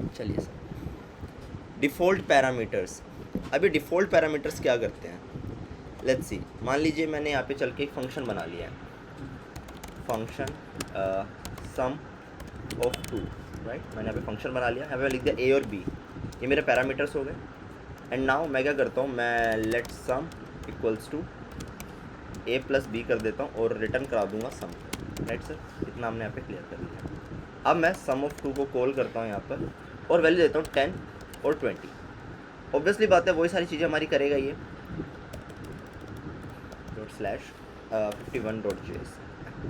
चलिए sir, default parameters. अभी default parameters क्या करते हैं, लेट्स सी। मान लीजिए मैंने यहाँ पे चल के एक फंक्शन बना लिया है, function sum of two, right. मैंने यहाँ पे फंक्शन बना लिया, यहाँ पे लिख दिया ए और बी, ये मेरे पैरामीटर्स हो गए। एंड नाउ मैं क्या करता हूँ, मैं let sum equals to a plus b कर देता हूँ और रिटर्न करा दूंगा सम, राइट सर। इतना हमने यहाँ पे क्लियर कर लिया। अब मैं सम ऑफ टू को कॉल करता हूँ यहाँ पर और वैल्यू देता हूँ 10 और 20। ऑब्वियसली बात है वही सारी चीज़ें हमारी करेगा ये, ./51.js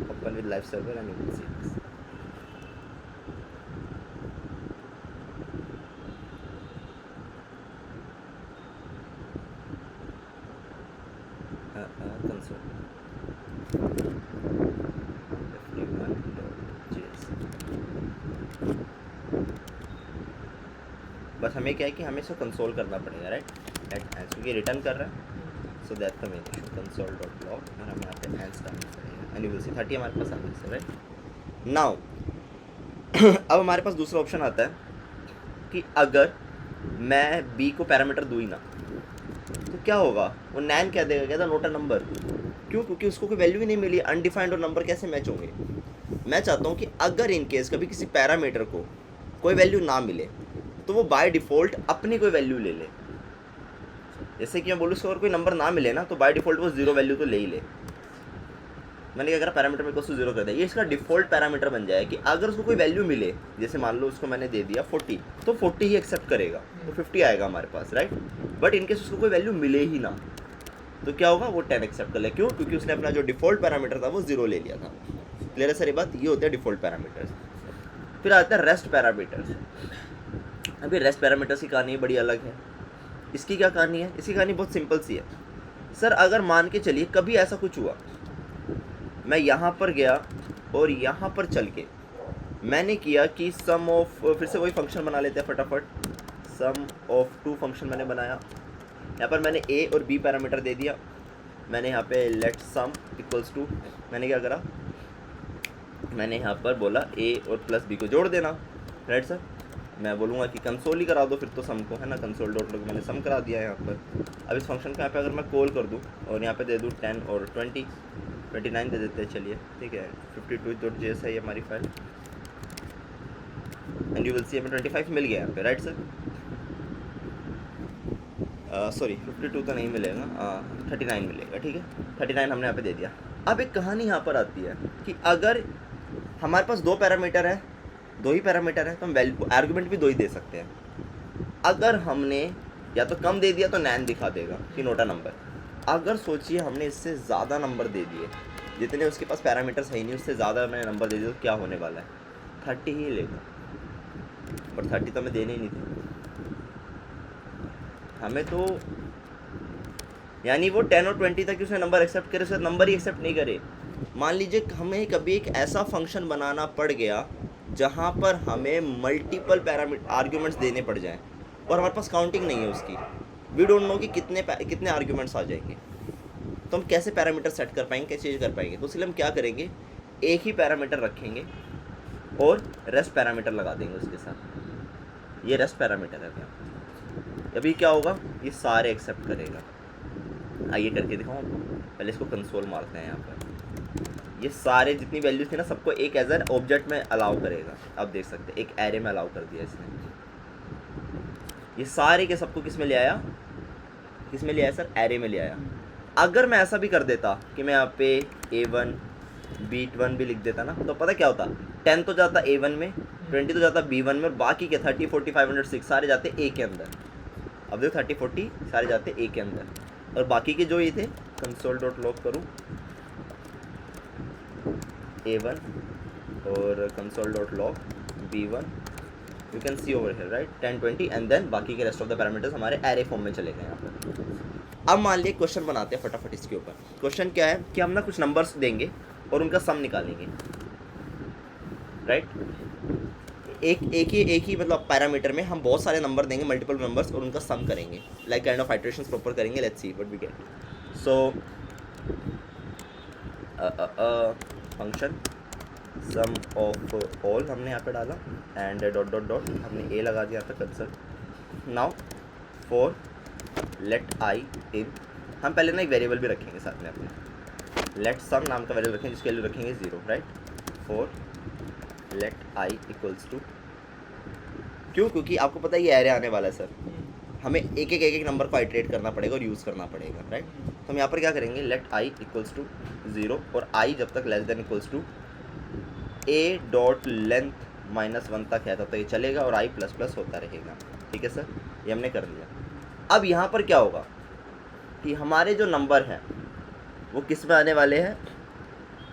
open with live server and you will see this. Console 51.js। बस हमें क्या है कि हमें इसको कंसोल करना पड़ेगा, राइट। क्योंकि रिटर्न कर रहा है, so that the main issue, console.log और हमें यहाँ पे हैंड्स डालना पड़ेगा एंड यू विल सी 30 हमारे पास आ गई सर, राइट। नाउ अब हमारे पास दूसरा ऑप्शन आता है कि अगर मैं बी को पैरामीटर दूँ ही ना तो क्या होगा, वो नैन क्या देगा, कहता नोट अ नंबर। क्यों, क्योंकि उसको कोई वैल्यू ही नहीं मिली, अनडिफाइंड और नंबर कैसे मैच होंगे। मैं चाहता हूँ कि अगर इन केस कभी किसी पैरामीटर को कोई वैल्यू ना मिले तो वो बाय डिफ़ॉल्ट अपनी कोई वैल्यू ले ले। जैसे कि मैं बोलूँ उसको अगर कोई नंबर ना मिले ना तो बाय डिफ़ॉल्ट वो 0 वैल्यू तो ले ही ले। मैंने क्या करा, पैरामीटर में को 0 कर दिया, ये इसका डिफ़ॉल्ट पैरामीटर बन जाए कि अगर उसको कोई वैल्यू मिले, जैसे मान लो उसको मैंने दे दिया 40, तो 40 ही एक्सेप्ट करेगा, तो 50 आएगा हमारे पास, राइट। बट इनकेस उसको कोई वैल्यू मिले ही ना तो क्या होगा, वो 10 एक्सेप्ट कर ले। क्यों, क्योंकि उसने अपना जो डिफ़ॉल्ट पैरामीटर था वो 0 ले लिया था। क्लियर है सारी बात, ये होते हैं डिफ़ॉल्ट पैरामीटर्स। फिर आते हैं रेस्ट पैरामीटर्स। अभी रेस्ट पैरामीटर्स की कहानी बड़ी अलग है। इसकी क्या कहानी है, इसकी कहानी बहुत सिंपल सी है सर। अगर मान के चलिए कभी ऐसा कुछ हुआ, मैं यहाँ पर गया और यहाँ पर चल के मैंने किया कि सम ऑफ, फिर से वही फंक्शन बना लेते हैं फटाफट, सम ऑफ टू फंक्शन मैंने बनाया। यहाँ पर मैंने ए और बी पैरामीटर दे दिया। मैंने यहाँ पे लेट सम इक्वल्स टू, मैंने क्या करा, मैंने यहाँ पर बोला ए और प्लस बी को जोड़ देना, राइट सर। मैं बोलूँगा कि कंसोल ही करा दो फिर तो सम को, है ना, console.log मैंने सम करा दिया है यहाँ पर। अब इस फंक्शन को यहाँ पे अगर मैं कॉल कर दूँ और यहाँ पे दे दूँ 10 और 20, 29 दे देते हैं, चलिए ठीक है। 52.js है ये हमारी file and you will see हमें 25 मिल गया यहाँ पे, राइट सर। सॉरी 52 तो नहीं मिलेगा, 39 मिलेगा, ठीक है। 39 हमने यहाँ पे दे दिया। अब एक कहानी यहाँ पर आती है कि अगर हमारे पास दो पैरामीटर है, दो ही पैरामीटर है, तो हम वैल्यू आर्गुमेंट भी दो ही दे सकते हैं। अगर हमने या तो कम दे दिया तो नैन दिखा देगा कि नोट अ नंबर। अगर सोचिए हमने इससे ज़्यादा नंबर दे दिए, जितने उसके पास पैरामीटर्स है ही नहीं, उससे ज़्यादा मैंने नंबर दे दिया तो क्या होने वाला है, 30 ही लेगा। पर 30 तो हमें देने ही नहीं थे हमें, तो यानी वो 10 और 20 तक उसने नंबर एक्सेप्ट करे, उसने नंबर ही एक्सेप्ट नहीं करे। मान लीजिए हमें कभी एक ऐसा फंक्शन बनाना पड़ गया जहाँ पर हमें मल्टीपल पैरामीटर आर्ग्यूमेंट्स देने पड़ जाएं और हमारे पास काउंटिंग नहीं है उसकी, वी डोंट नो कि कितने आर्ग्यूमेंट्स आ जाएंगे, तो हम कैसे पैरामीटर सेट कर पाएंगे, कैसे चेंज कर पाएंगे। तो इसलिए हम क्या करेंगे, एक ही पैरामीटर रखेंगे और रेस्ट पैरामीटर लगा देंगे उसके साथ। ये रेस्ट पैरामीटर है। अभी क्या होगा, ये सारे एक्सेप्ट करेगा। आइए करके दिखाऊँ, पहले इसको कंसोल मारते हैं। यहाँ पर ये सारे जितनी वैल्यूज थी ना, सबको एक एज एन ऑब्जेक्ट में अलाउ करेगा। आप देख सकते हैं एक एरे में अलाउ कर दिया इसने। ये सारे के सबको किस में ले आया, किस में ले आया सर, एरे में ले आया। अगर मैं ऐसा भी कर देता कि मैं यहाँ पे A1 B1 भी लिख देता ना, तो पता क्या होता, 10 तो जाता A1 में, 20 तो जाता B1 में, और बाकी के 30, 40, 506 सारे जाते A के अंदर। अब देखो 30, 40 सारे जाते A के अंदर, और बाकी के जो ये थे, console.log करूँ A1 और console.log B1, you can see over here, right, 10, 20 and then बाकी के रेस्ट ऑफ द पैरामीटर्स हमारे एरे फॉर्म में चले गए यहाँ पर। अब मान लिया क्वेश्चन बनाते हैं फटाफट इसके ऊपर। क्वेश्चन क्या है कि हम ना कुछ नंबर्स देंगे और उनका सम निकालेंगे, राइट। एक ही मतलब पैरामीटर में हम बहुत सारे नंबर देंगे, मल्टीपल नंबर्स, और उनका सम करेंगे, like kind of iterations proper करेंगे। Let's see what we get. So function sum of all हमने यहाँ पे डाला एंड डॉट डॉट डॉट हमने ए लगा दिया यहाँ पे कंसोल। नाउ फॉर लेट आई इन, हम पहले ना एक वेरिएबल भी रखेंगे साथ में अपने, लेट सम नाम का वेरिएबल रखेंगे जिसके लिए रखेंगे 0, right. For let i equals to, क्यों? क्योंकि आपको पता है ये एरे आने वाला है सर, हमें एक एक नंबर को आइट्रेट करना पड़ेगा और यूज़ करना पड़ेगा, राइट। तो हम यहाँ पर क्या करेंगे, लेट आई इक्वल्स टू 0 और आई जब तक less than equals to a dot length -1 तक है तब तक ये चलेगा और आई प्लस प्लस होता रहेगा, ठीक है सर। ये हमने कर लिया। अब यहाँ पर क्या होगा कि हमारे जो नंबर हैं वो किस में आने वाले हैं,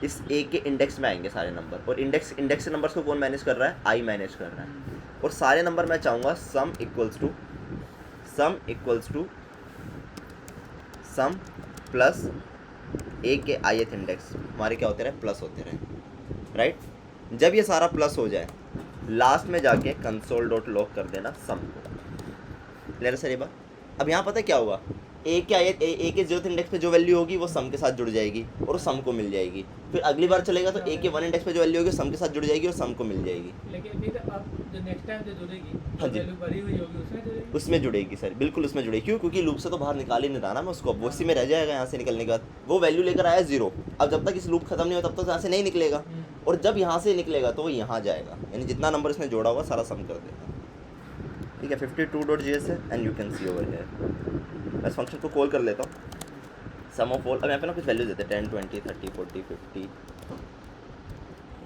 इस ए के इंडेक्स में आएंगे सारे नंबर, और इंडेक्स से नंबर्स को कौन मैनेज कर रहा है, आई मैनेज कर रहा है। और सारे नंबर मैं चाहूँगा sum equals to sum plus A के ith इंडेक्स हमारे क्या होते रहे, प्लस होते रहे, राइट। जब ये सारा प्लस हो जाए लास्ट में जाके कंसोल डॉट लॉग कर देना सम को। क्लियर सर ये बात? अब यहाँ पता है क्या होगा, ए के ज़ीरोथ इंडेक्स पे जो वैल्यू होगी वो सम के साथ जुड़ जाएगी और सम को मिल जाएगी। फिर अगली बार चलेगा तो ए के 1 इंडेक्स पे जो वैल्यू होगी सम के साथ जुड़ जाएगी और सम को मिल जाएगी। लेकिन फिर अब जो नेक्स्ट टाइम जो जुड़ेगी, हाँ जी, वैल्यू भरी हुई होगी उसमें जुड़ेगी सर, बिल्कुल उसमें जुड़ेगी। क्यों? क्योंकि लूप से तो बाहर निकाल ही नहीं रहा ना मैं उसको, वो उसी में रह जाएगा। यहाँ से निकलने के बाद वो वैल्यू लेकर आया 0, अब जब तक इस लूप खत्म नहीं हो तब तक यहाँ से नहीं निकलेगा, और जब यहाँ से निकलेगा तो वो यहाँ जाएगा, यानी जितना नंबर इसने जोड़ा होगा सारा सम कर देगा, ठीक है। 52.js है and you can see over here. मैं इस फंक्शन को कॉल कर लेता हूँ, सम ऑफ ऑल। अब यहाँ पे ना कुछ वैल्यू देते हैं 10 20 30 40 50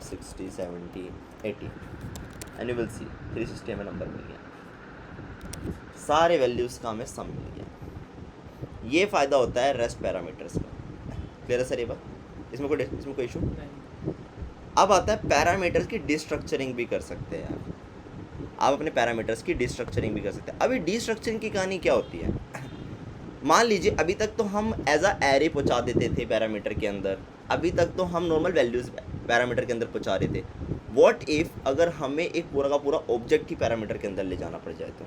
60 70 80 एंड यू विल सी 360 हमें नंबर मिल गया, सारे वैल्यूज़ का हमें सम मिल गया। ये फ़ायदा होता है रेस्ट पैरामीटर्स का। क्लियर है सर ये बात? इसमें कोई इशू? अब आता है पैरामीटर्स की डिस्ट्रक्चरिंग भी कर सकते हैं आप अपने पैरामीटर्स की डिस्ट्रक्चरिंग भी कर सकते हैं। अभी डिस्ट्रक्चरिंग की कहानी क्या होती है, मान लीजिए अभी तक तो हम एज अ एरे पहुँचा देते थे पैरामीटर के अंदर, अभी तक तो हम नॉर्मल वैल्यूज़ पैरामीटर के अंदर पहुँचा रहे थे। व्हाट इफ़ अगर हमें एक पूरा का पूरा ऑब्जेक्ट ही पैरामीटर के अंदर ले जाना पड़ जाए, तो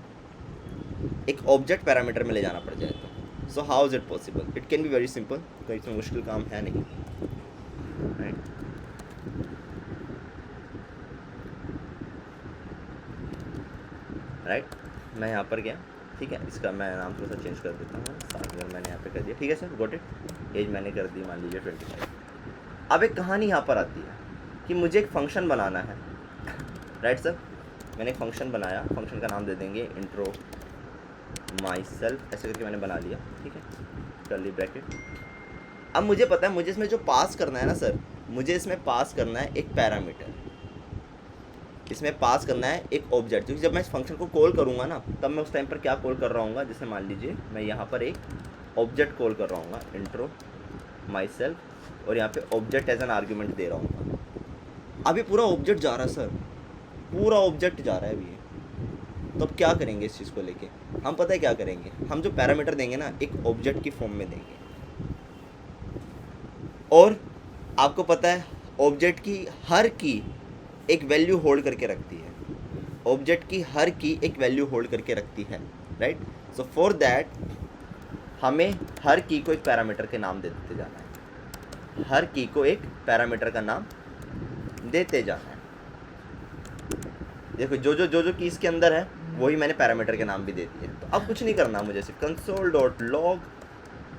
एक ऑब्जेक्ट पैरामीटर में ले जाना पड़ जाए तो so how is it possible? It can be very simple, कोई इसमें मुश्किल काम है नहीं, राइट। राइट, मैं यहाँ पर गया, ठीक है, इसका मैं नाम थोड़ा सा चेंज कर देता हूँ, 7 मैंने यहाँ पे कर दिया, ठीक है सर, गॉट इट। एज मैंने कर दी मान लीजिए 25। अब एक कहानी यहाँ पर आती है कि मुझे एक फंक्शन बनाना है, राइट सर। मैंने एक फंक्शन बनाया, फंक्शन का नाम दे देंगे इंट्रो माई सेल्फ, ऐसे करके मैंने बना लिया, ठीक है, कर्ली ब्रैकेट। अब मुझे पता है मुझे इसमें जो पास करना है ना सर, मुझे इसमें पास करना है एक पैरामीटर, इसमें पास करना है एक ऑब्जेक्ट, क्योंकि जब मैं इस फंक्शन को कॉल करूँगा ना तब मैं उस टाइम पर क्या कॉल कर रहा हूँ, जैसे मान लीजिए मैं यहाँ पर एक ऑब्जेक्ट कॉल कर रहा हूँ, इंट्रो माई सेल्फ, और यहाँ पे ऑब्जेक्ट एज एन आर्ग्यूमेंट दे रहा हूँ। अभी पूरा ऑब्जेक्ट जा रहा है सर, पूरा ऑब्जेक्ट जा रहा है अभी, तो अब क्या करेंगे इस चीज़ को लेके? हम पता है क्या करेंगे, हम जो पैरामीटर देंगे ना एक ऑब्जेक्ट की फॉर्म में देंगे, और आपको पता है ऑब्जेक्ट की हर की एक वैल्यू होल्ड करके रखती है, ऑब्जेक्ट की हर की एक वैल्यू होल्ड करके रखती है, राइट। सो फॉर दैट हमें हर की को एक पैरामीटर के नाम देते जाना है, हर की को एक पैरामीटर का नाम देते जाना है। देखो जो की इसके अंदर है वही मैंने पैरामीटर के नाम भी दे दिए। तो अब कुछ नहीं करना मुझे, सिर्फ कंसोल डॉट लॉग,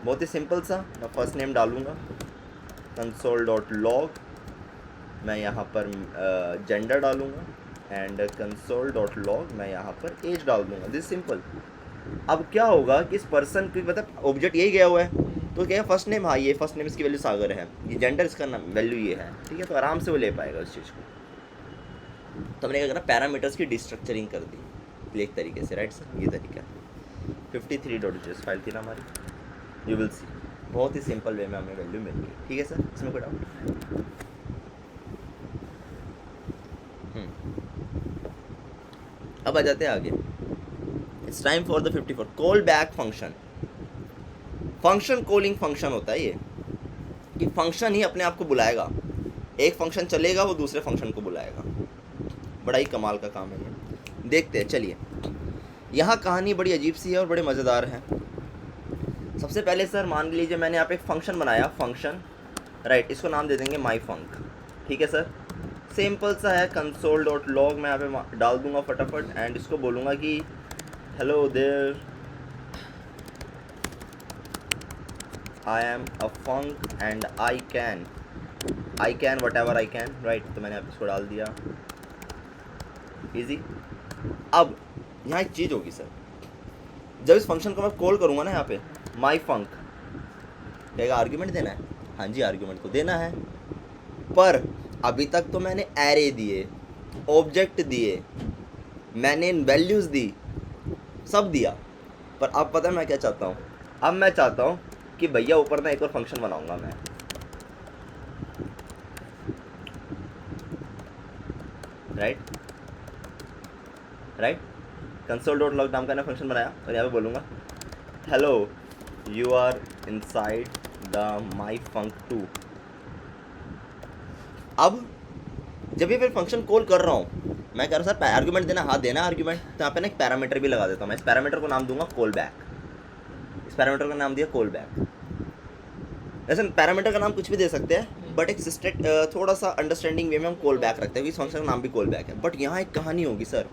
बहुत ही सिंपल सा, मैं फर्स्ट नेम डालूँगा कंसोल डॉट लॉग, मैं यहाँ पर जेंडर डालूँगा एंड कंसोल डॉट लॉग मैं यहाँ पर एज डाल दूँगा, दिस सिंपल। अब क्या होगा कि इस पर्सन की मतलब ऑब्जेक्ट यही गया हुआ है, तो क्या फर्स्ट नेम, हाँ ये फर्स्ट नेम इसकी वैल्यू सागर है, ये जेंडर इसका वैल्यू ये है, ठीक है, तो आराम से वो ले पाएगा उस चीज़ को। तो हमने क्या करा, पैरामीटर्स की डिस्ट्रक्चरिंग कर दी एक तरीके से, राइट सर, ये तरीका 53.js फाइल थी ना हमारी, यू विल सी, बहुत ही सिंपल वे में हमें वैल्यू मिल गई, ठीक है सर, इसमें कोई डाउट? अब आ जाते हैं आगे, it's time for the 54 call back function. Function calling function होता है ये, कि फंक्शन ही अपने आप को बुलाएगा, एक फंक्शन चलेगा वो दूसरे फंक्शन को बुलाएगा, बड़ा ही कमाल का काम है ये। देखते हैं, चलिए यहाँ कहानी बड़ी अजीब सी है और बड़े मज़ेदार है। सबसे पहले सर मान लीजिए मैंने यहाँ पे एक फंक्शन बनाया, फंक्शन, राइट, इसको नाम दे देंगे माई फंक, ठीक है सर। सिंपल सा है कंसोल डॉट लॉग, मैं यहाँ पे डाल दूंगा फटाफट एंड इसको बोलूँगा कि hello there I am a func and I can whatever I can, right. तो मैंने आप इसको डाल दिया, इजी। अब यहाँ एक चीज़ होगी सर, जब इस फंक्शन को मैं कॉल करूँगा ना यहाँ पे माई फंक, कहेगा आर्ग्यूमेंट देना है, हाँ जी आर्ग्यूमेंट तो देना है, पर अभी तक तो मैंने एरे दिए, ऑब्जेक्ट दिए, मैंने वैल्यूज़ दी, सब दिया, पर अब पता है मैं क्या चाहता हूँ, अब मैं चाहता हूँ कि भैया ऊपर ना एक और फंक्शन बनाऊंगा मैं, राइट। कंसोल डॉट लॉग नाम का ना फंक्शन बनाया और यहाँ पे बोलूँगा hello you are inside the my func 2। अब जब ये फिर फंक्शन कॉल कर रहा हूँ, मैं कह रहा हूँ सर आर्ग्यूमेंट देना, हाँ देना आर्ग्यूमेंट, तो यहाँ पे ना एक पैरामीटर भी लगा देता हूँ मैं। इस पैरामीटर को नाम दूंगा कॉल बैक, इस पैरामीटर का नाम दिया कॉल बैक। वैसे पैरामीटर का नाम कुछ भी दे सकते हैं, बट एक थोड़ा सा अंडरस्टैंडिंग वे में हम कॉल बैक रखते हैं, इस फंक्शन का नाम भी कॉल बैक है। बट यहाँ एक कहानी होगी सर,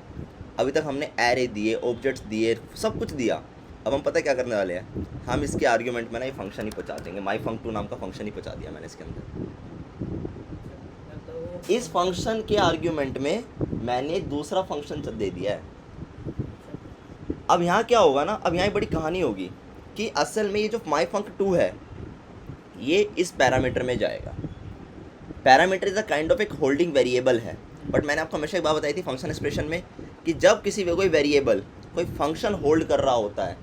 अभी तक हमने एरे दिए, ऑब्जेक्ट्स दिए, सब कुछ दिया, अब हम पता क्या करने वाले हैं, हम इसके आर्ग्यूमेंट में ना ये फंक्शन ही पहुँचा देंगे, माई फंक 2 नाम का फंक्शन ही पहुँचा दिया मैंने इसके अंदर। इस फंक्शन के आर्ग्यूमेंट में मैंने दूसरा फंक्शन दे दिया है। अब यहाँ क्या होगा ना, अब यहाँ एक बड़ी कहानी होगी कि असल में ये जो माई फंक 2 है ये इस पैरामीटर में जाएगा। Parameter is a kind of एक होल्डिंग वेरिएबल है, बट मैंने आपको हमेशा एक बात बताई थी फंक्शन एक्सप्रेशन में कि जब किसी कोई वेरिएबल कोई फंक्शन होल्ड कर रहा होता है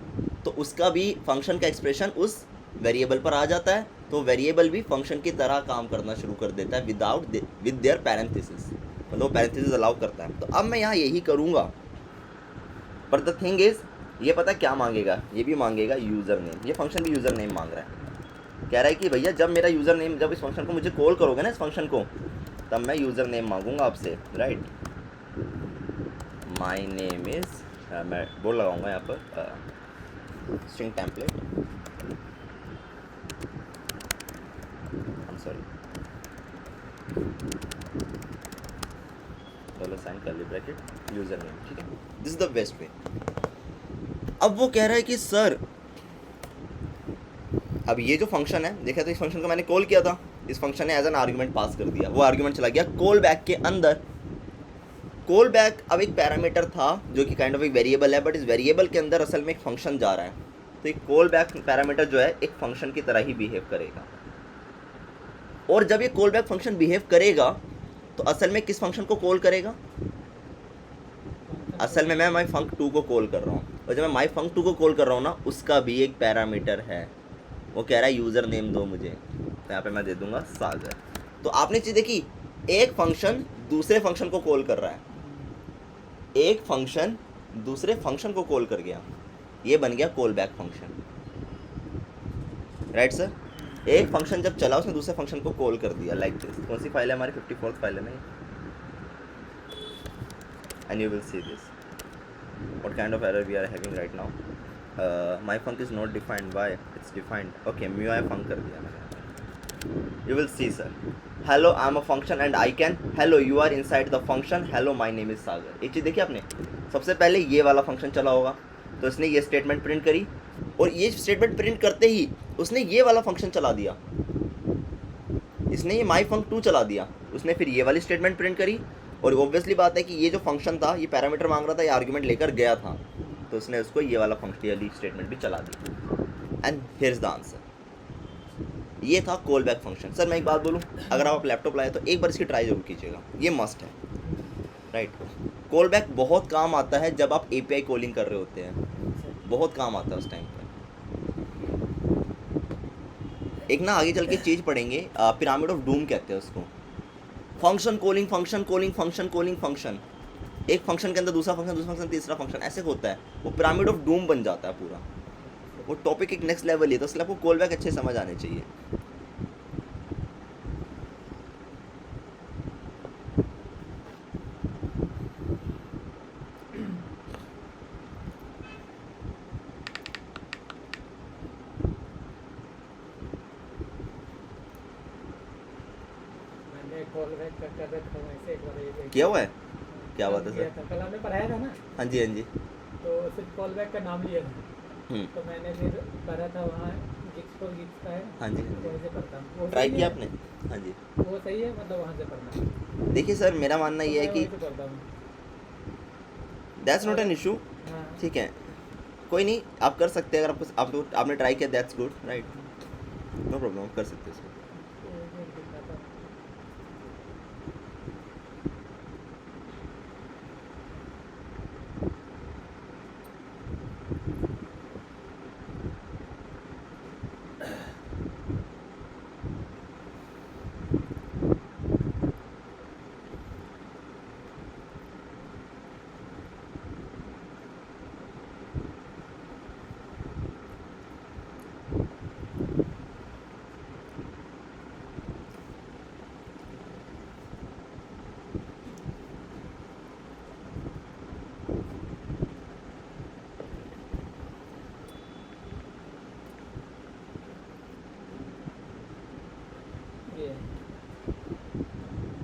तो उसका भी फंक्शन का एक्सप्रेशन उस वेरिएबल पर आ जाता है, तो वेरिएबल भी फंक्शन की तरह काम करना शुरू कर देता है विद देयर पैरेंथेसिस, मतलब पैरेंथेसिस अलाउ करता है। तो अब मैं यहाँ यही करूँगा, पर द थिंग इज ये पता क्या मांगेगा, ये भी मांगेगा यूज़र नेम, ये फंक्शन भी यूज़र नेम मांग रहा है। कह रहा है कि भैया जब मेरा यूज़र नेम, जब इस फंक्शन को मुझे कॉल करोगे ना इस फंक्शन को, तब मैं यूज़र नेम मांगूंगा आपसे, राइट। माई नेम इज़, मैं बोल लगाऊंगा यहाँ पर string template, sorry dollar sign curly bracket user name, ठीक है, this is the best way. अब वो कह रहा है कि सर अब ये जो फंक्शन है, देखा तो इस फंक्शन को मैंने कॉल किया था, इस फंक्शन ने एज एन आर्ग्यूमेंट पास कर दिया, वो आर्ग्यूमेंट चला गया कॉल बैक के अंदर। कॉल बैक अब एक पैरामीटर था जो कि काइंड ऑफ एक वेरिएबल है, बट इस वेरिएबल के अंदर असल में एक फंक्शन जा रहा है, तो एक कॉल बैक पैरामीटर जो है एक फंक्शन की तरह ही बिहेव करेगा। और जब ये कॉल बैक फंक्शन बिहेव करेगा तो असल में किस फंक्शन को कॉल करेगा, असल में मैं माई फंक 2 को कॉल कर रहा हूँ, और जब मैं माई फंक 2 को कॉल कर रहा हूँ ना, उसका भी एक पैरामीटर है, वो कह रहा है यूज़र नेम दो मुझे, तो यहाँ पे मैं दे दूंगा सागर। तो आपने चीज़ देखी, एक फंक्शन दूसरे फंक्शन को कॉल कर रहा है, एक फंक्शन दूसरे फंक्शन को कॉल कर गया, ये बन गया call back function, right sir. एक फंक्शन जब चला उसने दूसरे फंक्शन को कॉल कर दिया, लाइक दिस। कौन सी फाइल है हमारी, 54th फाइल है ना, and you will see this what kind of error we are having right now. My func is not defined, why it's defined, okay mu I func कर दिया मैंने, you will see sir, hello I am a function and I can, hello you are inside the function, hello my name is सागर। एक चीज़ देखिए आपने, सबसे पहले ये वाला फंक्शन चला होगा तो इसने ये स्टेटमेंट प्रिंट करी, और ये स्टेटमेंट प्रिंट करते ही उसने ये वाला फंक्शन चला दिया, इसने ये माई फंक 2 चला दिया, उसने फिर ये वाली स्टेटमेंट प्रिंट करी, और ऑब्वियसली बात है कि ये जो फंक्शन था, ये पैरामीटर मांग रहा था, ये आर्गुमेंट लेकर गया था, तो उसने उसको ये वाला फंक्शन वाली स्टेटमेंट भी चला दी, and here is the answer. ये था कॉल बैक फंक्शन। सर मैं एक बात बोलूँ, अगर आप लैपटॉप लाए तो एक बार इसकी ट्राई जरूर कीजिएगा, ये मस्ट है, राइट। कॉल बैक बहुत काम आता है जब आप API कॉलिंग कर रहे होते हैं, बहुत काम आता है उस टाइम पर। एक ना आगे चल के चीज़ पढ़ेंगे, पिरामिड ऑफ डूम कहते हैं उसको, function calling, function calling, function calling, function, एक फंक्शन के अंदर दूसरा फंक्शन, तीसरा फंक्शन, ऐसे होता है, वो पिरामिड ऑफ डूम बन जाता है पूरा। वो टॉपिक एक नेक्स्ट लेवल है, तो इसलिए आपको कॉल बैक अच्छे समझ आने चाहिए। मैंने कॉल बैक करके कर रहे थे वैसे एक बार ये किया हुआ है? क्या बात है किया सर? था, कल हमने पढ़ाया था ना, हाँ जी, हाँ जी। तो सिर्फ कॉल बैक का नाम लिया था, तो मैंने फिर करा था वहाँ गिग्स फॉर गिग्स का है, हाँ जी, हाँ तो वहीं जी। से पढ़ता हूँ। वो ट्राई सही किया है, आपने? हाँ जी। वो सही है, मतलब वहाँ से पढ़ना। देखिए सर, मेरा मानना तो ये है मैं कि वहीं से पढ़ता हूँ। That's not an issue. हाँ ठीक है, कोई नहीं, आप कर सकते हैं। अगर आपने ट्राई किया, that's good, right, no problem, आप कर सकते हैं इसको। तो वो दिखा था। ये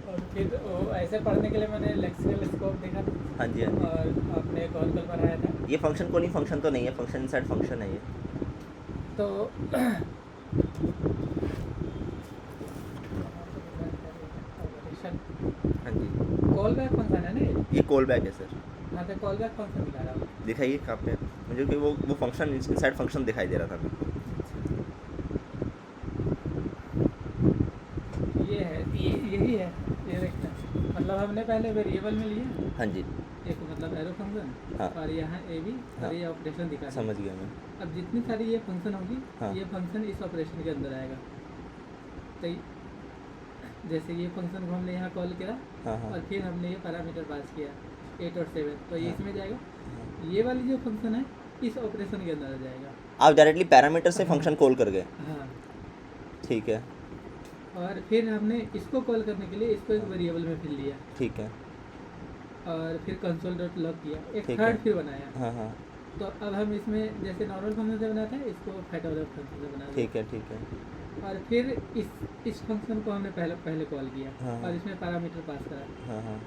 और फिर वो ऐसे पढ़ने के लिए मैंने लेक्सिकल स्कोप देखा था, हाँ जी, हाँ जी। और आपने कॉल कल पढ़ाया था, ये फंक्शन कॉलिंग फंक्शन तो नहीं है, फंक्शन इनसाइड फंक्शन है ये। तो हाँ जी, कॉल बैक फंक्शन है ना ये? ये कॉल बैक है सर। हाँ, तो कॉल बैक फंक्शन दिखा रहा हूँ। दिखाइए कहाँ पे? मुझे कि वो फंक्शन इनसाइड फंक्शन दिखाई दे रहा था मेरे को। ये है, ये यही है, ये देखना। मतलब हमने पहले वेरिएबल में लिया हाँ जी, एक, मतलब एरो फंक्शन, हाँ। और यहाँ ए बी, हाँ। और ये ऑपरेशन दिखा दिया। समझ गया मैं। अब जितनी सारी ये फंक्शन होगी, हाँ। ये फंक्शन इस ऑपरेशन के अंदर आएगा। तो जैसे ये फंक्शन को हमने यहाँ कॉल किया, हाँ, हाँ। और फिर हमने ये पैरामीटर पास किया 8 और 7, तो ये हाँ। इसमें जाएगा। हाँ। ये वाली जो फंक्शन है इस ऑपरेशन के अंदर आ जाएगा। आप डायरेक्टली पैरामीटर से हाँ। फंक्शन कॉल कर गए? हाँ, ठीक है, और फिर हमने इसको कॉल करने के लिए इसको एक हाँ। वेरिएबल में फिर लिया, ठीक है, और फिर कंसोल डॉट लॉग किया, एक ठीक थर्ड है। फिर बनाया। हाँ, हाँ, तो अब हम इसमें जैसे नॉर्मल फंक्शन से बनाते हैं, इसको फैक्टोरियल फंक्शन से बना दिया। ठीक है, ठीक है। और फिर इस फंक्शन को हमने पहले कॉल किया, हाँ, हाँ। और इसमें पैरामीटर पास करा, हाँ, हाँ,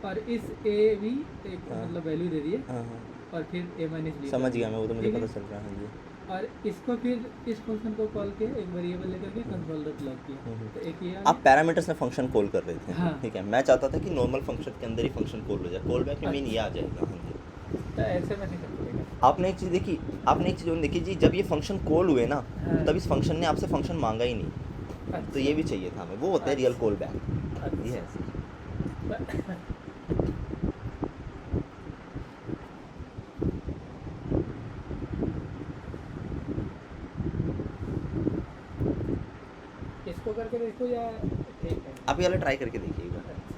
और इस ए बी एक हाँ। मतलब वैल्यू दे दिए, हाँ, हाँ। और फिर ए माइनस बी। समझ गया मैं, वो तो मुझे ठीक है? पता चल रहा है। हाँ जी। और इसको फिर इस फंक्शन को कॉल के एक वेरिएबल लेकर के कंसोल डॉट लॉग किया, तो एक ये आ आप पैरामीटर्स में फंक्शन कॉल कर रहे थे? हाँ। ठीक है, मैं चाहता था कि नॉर्मल फंक्शन के अंदर ही फंक्शन कॉल हो जाए, कॉल बैक में मीन ये आ जाएगा। हाँ जी। गया। तो ऐसे में नहीं कर पाएगा। आपने एक चीज़ देखी, आपने एक चीज़ और देखी जी, जब ये फंक्शन कॉल हुए ना, हाँ। तब इस फंक्शन ने आपसे फंक्शन मांगा ही नहीं, तो ये भी चाहिए था हमें, वो होता है रियल कॉल बैक। ये है। इसको करके देखो या ठीक है? आप ये वाला ट्राई करके देखिए एक बार। अच्छा।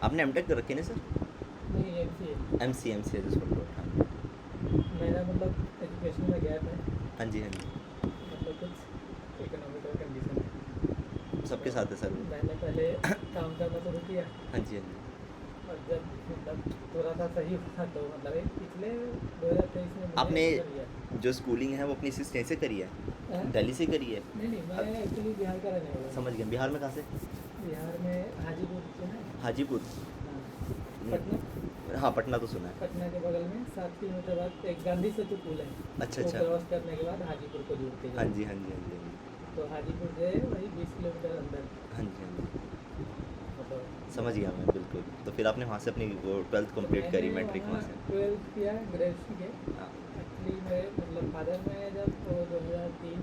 आपने एम टेक कर रखे ना सर? नहीं MCA। एम सी एज हाँ मेरा मतलब एजुकेशन में गैप है, हाँ जी हाँ जी, मतलब कुछ इकोनॉमिकल कंडीशन है। सबके साथ है सर वो। मैंने पहले काम करना शुरू किया, हाँ जी हाँ जी, और जब मतलब थोड़ा सा सही हुआ तो मतलब एक पिछले 2023 में मैंने आपने कर लिया। जो स्कूलिंग है वो अपनी इसी स्टेट से करी है, हाँ? दिल्ली से करी है? नहीं मैं एक्चुअली बिहार का रहने वाला हूँ। समझ गया, बिहार में कहाँ से? बिहार में हाजीपुर सुना है? हाजीपुर? हाँ, पटना। हाँ पटना तो सुना है। पटना के बगल में 7 किलोमीटर बाद एक गांधी सेतु पुल है। अच्छा वो अच्छा, क्रॉस करने के बाद हाजीपुर को जोड़ते हाँ हैं। जी हाँ जी हाँ जी हाँ जी, तो हाजीपुर से वही 20 किलोमीटर अंदर, हाँ जी हाँ जी, मतलब समझ गया मैं बिल्कुल। तो फिर आपने वहाँ से अपनी वो 12th कंप्लीट करी, मैट्रिक वहाँ से? 12th किया, ग्रेजुएशन किया। हाँ एक्चुअली मेरे मतलब फादर में जब वो 2003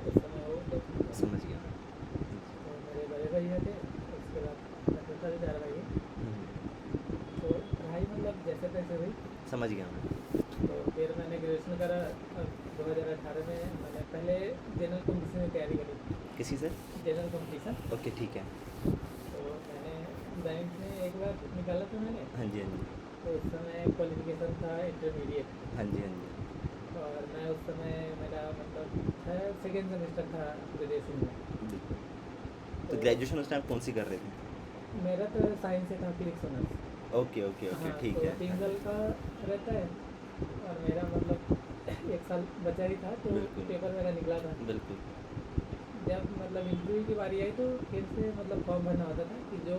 उस समय वो death हुआ। समझ गया। तो मेरे बड़े भैया थे, उसके बाद मैं छोटा भी 4 भाई है। तो पढ़ाई मतलब जैसे तैसे हुई। समझ गया मैं। तो फिर मैंने ग्रेजुएशन करा। अब 2018 में मैंने पहले जनरल कॉम्पिटिशन में तैयारी करी। किसी से? General competition. ओके ठीक है। तो मैंने बैंक में एक बार निकाला था मैंने। हाँ जी हाँ जी, तो उस समय क्वालिफिकेशन था इंटरमीडिएट, हाँ जी हाँ जी, और मैं उस समय मेरा मतलब सेकेंड सेमेस्टर था ग्रेजुएशन में। बिल्कुल। तो ग्रेजुएशन उस टाइम कौन सी कर रहे थे? मेरा तो साइंस से था, physics honours. Okay okay okay हाँ, ठीक तो है। 3 साल का रहता है, और मेरा मतलब 1 साल बचा ही था, तो बिल्कुल। पेपर मेरा निकला था। बिल्कुल। जब मतलब इंटरव्यू की बारी आई तो फिर से मतलब फॉर्म भरना होता था कि जो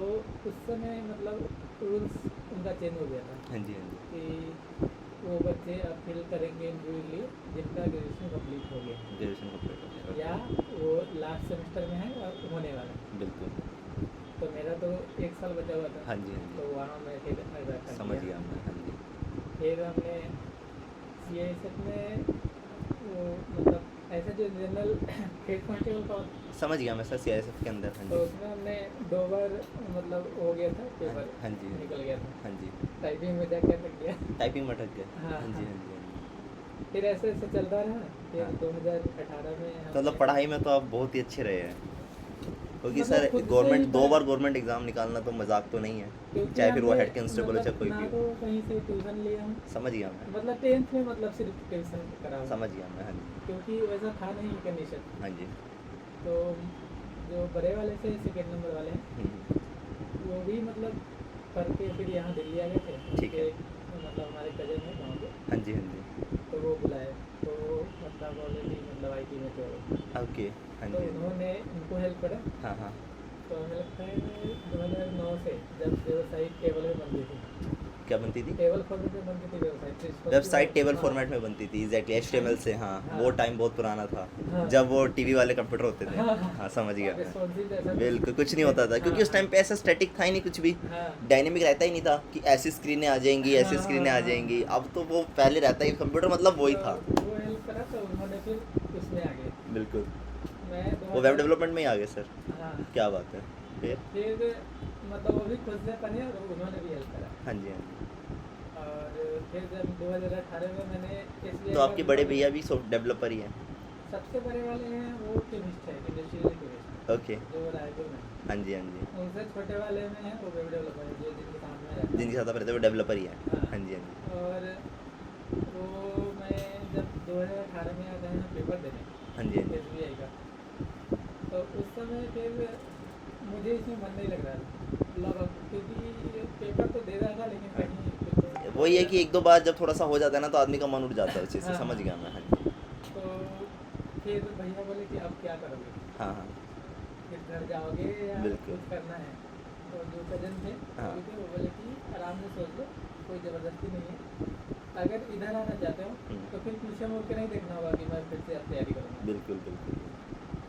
उस समय मतलब रूल्स उनका चेंज हो गया था हाँ जी हाँ जी, कि वो बच्चे अब फिल करेंगे इंटरव्यू के लिए जिनका ग्रेजुएशन कंप्लीट हो गया, ग्रेजुएशन कंप्लीट हो गया। या वो लास्ट सेमेस्टर में है और होने वाला है। बिल्कुल। तो मेरा तो 1 साल बचा हुआ था। हाँ जी हाँ तो जी, वहाँ मैं फिर ऐसा कर समझ लिया। गया मैं। हाँ जी, फिर हमने CISF में वो मतलब ऐसा जो जनरल हेड कांस्टेबल का होता है, समझ गया मैं सर, CISF के अंदर। हाँ तो जी उसमें हमने 2 बार मतलब हो गया था पेपर, हाँ जी हाँ निकल जी, गया था। हाँ जी, टाइपिंग में जाके अटक गया। टाइपिंग में अटक गया। हाँ, हाँ जी हाँ। हाँ जी हाँ जी। फिर ऐसे ऐसे चलता रहा। फिर हाँ। 2018 में तो मतलब पढ़ाई में तो आप बहुत ही अच्छे रहे हैं, क्योंकि मतलब सर खुद से गवर्नमेंट ही 2 बार गवर्नमेंट एग्ज़ाम निकालना तो मजाक तो नहीं है, क्योंकि चाहे फिर वो हमने हेड कांस्टेबल हो चाहे मतलब कोई ना भी तो हो। कहीं से ट्यूशन लिया हम, समझ गया मैं, मतलब 10th में मतलब सिर्फ ट्यूशन करा हूँ, समझ गया मैं। हाँ जी क्योंकि वैसा था नहीं कंडीशन। हाँ जी, तो जो बड़े वाले थे सेकेंड नंबर वाले हैं, हम्म, वो भी मतलब पढ़ के फिर यहाँ दिल्ली आ गए थे। ठीक है। उनके मतलब हमारे कजन है गाँव के, हाँ जी हाँ जी, तो वो बुलाए। तो वो मतलब ऑलरेडी मतलब IT में थे वो। ओके। हाँ तो जी हाँ जी, उन्होंने उनको हेल्प करा। हाँ हाँ। तो हमें लगता है 2009 से जब वेबसाइट टेबल में बनती थी, क्या बनती थी? टेबल फॉर्मेट में बनती थी वेबसाइट। वेबसाइट टेबल हाँ, फॉर्मेट में बनती थी, एग्जैक्टली HTML से। हाँ हाँ। वो टाइम बहुत पुराना था, हाँ। जब वो टीवी वाले कंप्यूटर होते थे। हाँ, हाँ। हाँ समझ गया और मैं, responsive जैसा बिल्कुल कुछ नहीं होता था, क्योंकि उस टाइम पे ऐसा स्टैटिक था ही नहीं कुछ भी, हाँ, डायनेमिक रहता ही नहीं था कि ऐसी स्क्रीनें आ जाएंगी ऐसी हाँ, स्क्रीनें आ हाँ, जाएंगी। हाँ। अब तो वो पहले रहता ही कंप्यूटर, मतलब वही था। तो वो हेल्प करा, तो उन्होंने फिर उसमें आ गए। बिल्कुल, मैं वो वेब डेवलपमेंट में ही आ गए सर। हाँ। क्या बात है। फिर? फिर मतलब वो भी खुद से पढ़े और उन्होंने भी हेल्प करा। हाँ जी हाँ जी, और फिर जब 2018 में मैंने SBI तो आपके का बड़े पेपर भैया भी सॉफ्ट डेवलपर ही हैं? सबसे बड़े वाले हैं वो केमिस्ट है, इंडस्ट्रियल केमिस्ट, ओके। जो रायपुर में है। हाँ जी हाँ जी, उनसे छोटे वाले में है वो वेब डेवलपर है, जो जिनके सामने रहता है। जिनके साथ आप रहते हैं वो डेवलपर ही हैं। हाँ। हाँ जी हाँ जी, और वो मैं जब 2018 में आता है ना पेपर देने हाँ जी हाँ जी, SBI का, तो उस समय फिर मुझे इसमें मन नहीं लग रहा था लगा, क्योंकि पेपर तो दे रहा था लेकिन कहीं कुछ वही है कि 1-2 बार जब थोड़ा सा हो जाता है ना तो आदमी का मन उठ जाता है उस चीज़ से। हाँ, समझ हाँ। गया मैं। हाँ जी, तो फिर भैया बोले कि अब क्या करोगे, हाँ हाँ, फिर घर जाओगे या बिल्कुल। कुछ करना है। तो जो कजन थे हाँ। वो भी थे, वो बोले कि आराम से सोच लो, कोई ज़बरदस्ती नहीं है। अगर इधर आना चाहते हो तो फिर पीछे मुड़ के नहीं देखना होगा कि मैं फिर से अब तैयारी करूँगा। बिल्कुल बिल्कुल।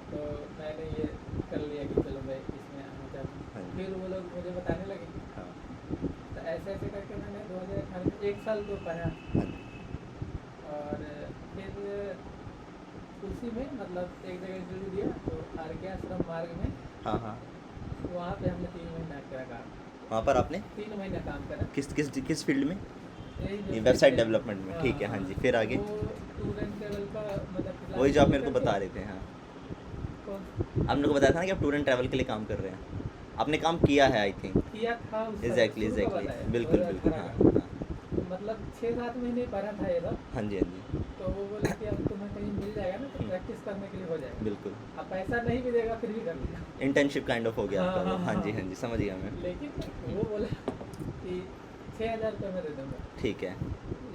तो मैंने ये कर लिया कि चलो मैं इसमें आना चाहता हाँ हूँ। जी। फिर वो लोग मुझे बताने लगे, हाँ तो ऐसे ऐसे करके मैंने 2018 में 1 साल तो पढ़ा। हाँ जी, और फिर उसी में मतलब एक जगह इंटरव्यू दिया, तो RK आश्रम मार्ग में, हाँ हाँ। वहाँ पे हमने 3 महीना करा काम। वहाँ पर आपने 3 महीना काम करा। किस किस किस फील्ड में? यही ये जो वेबसाइट है। डेवलपमेंट में, ठीक है। हाँ जी, फिर आगे? वो टूर एंड ट्रैवल का मतलब वही जो आप मेरे को बता रहे थे। हाँ, कौन आपने को बताया था ना कि आप टूर एंड ट्रैवल के लिए काम कर रहे हैं। आपने काम किया है आई थिंक। किया था उस समय, एग्जैक्टली शुरू का एग्जैक्टली बताया, बिल्कुल 2018 बिल्कुल का। हाँ हाँ मतलब 6-7 महीने पढ़ा था ये सब। हाँ जी हाँ जी तो वो बोले कि अब तुम्हें कहीं मिल जाएगा ना तो प्रैक्टिस करने के लिए हो जाएगा। बिल्कुल। अब पैसा नहीं भी देगा फिर भी कर लेगा। इंटर्नशिप काइंड ऑफ हो गया आपका वो। हाँ, हाँ जी हाँ। हाँ जी समझ गया मैं। लेकिन वो बोला कि 6,000 रुपये मैं दे दूँगा। ठीक है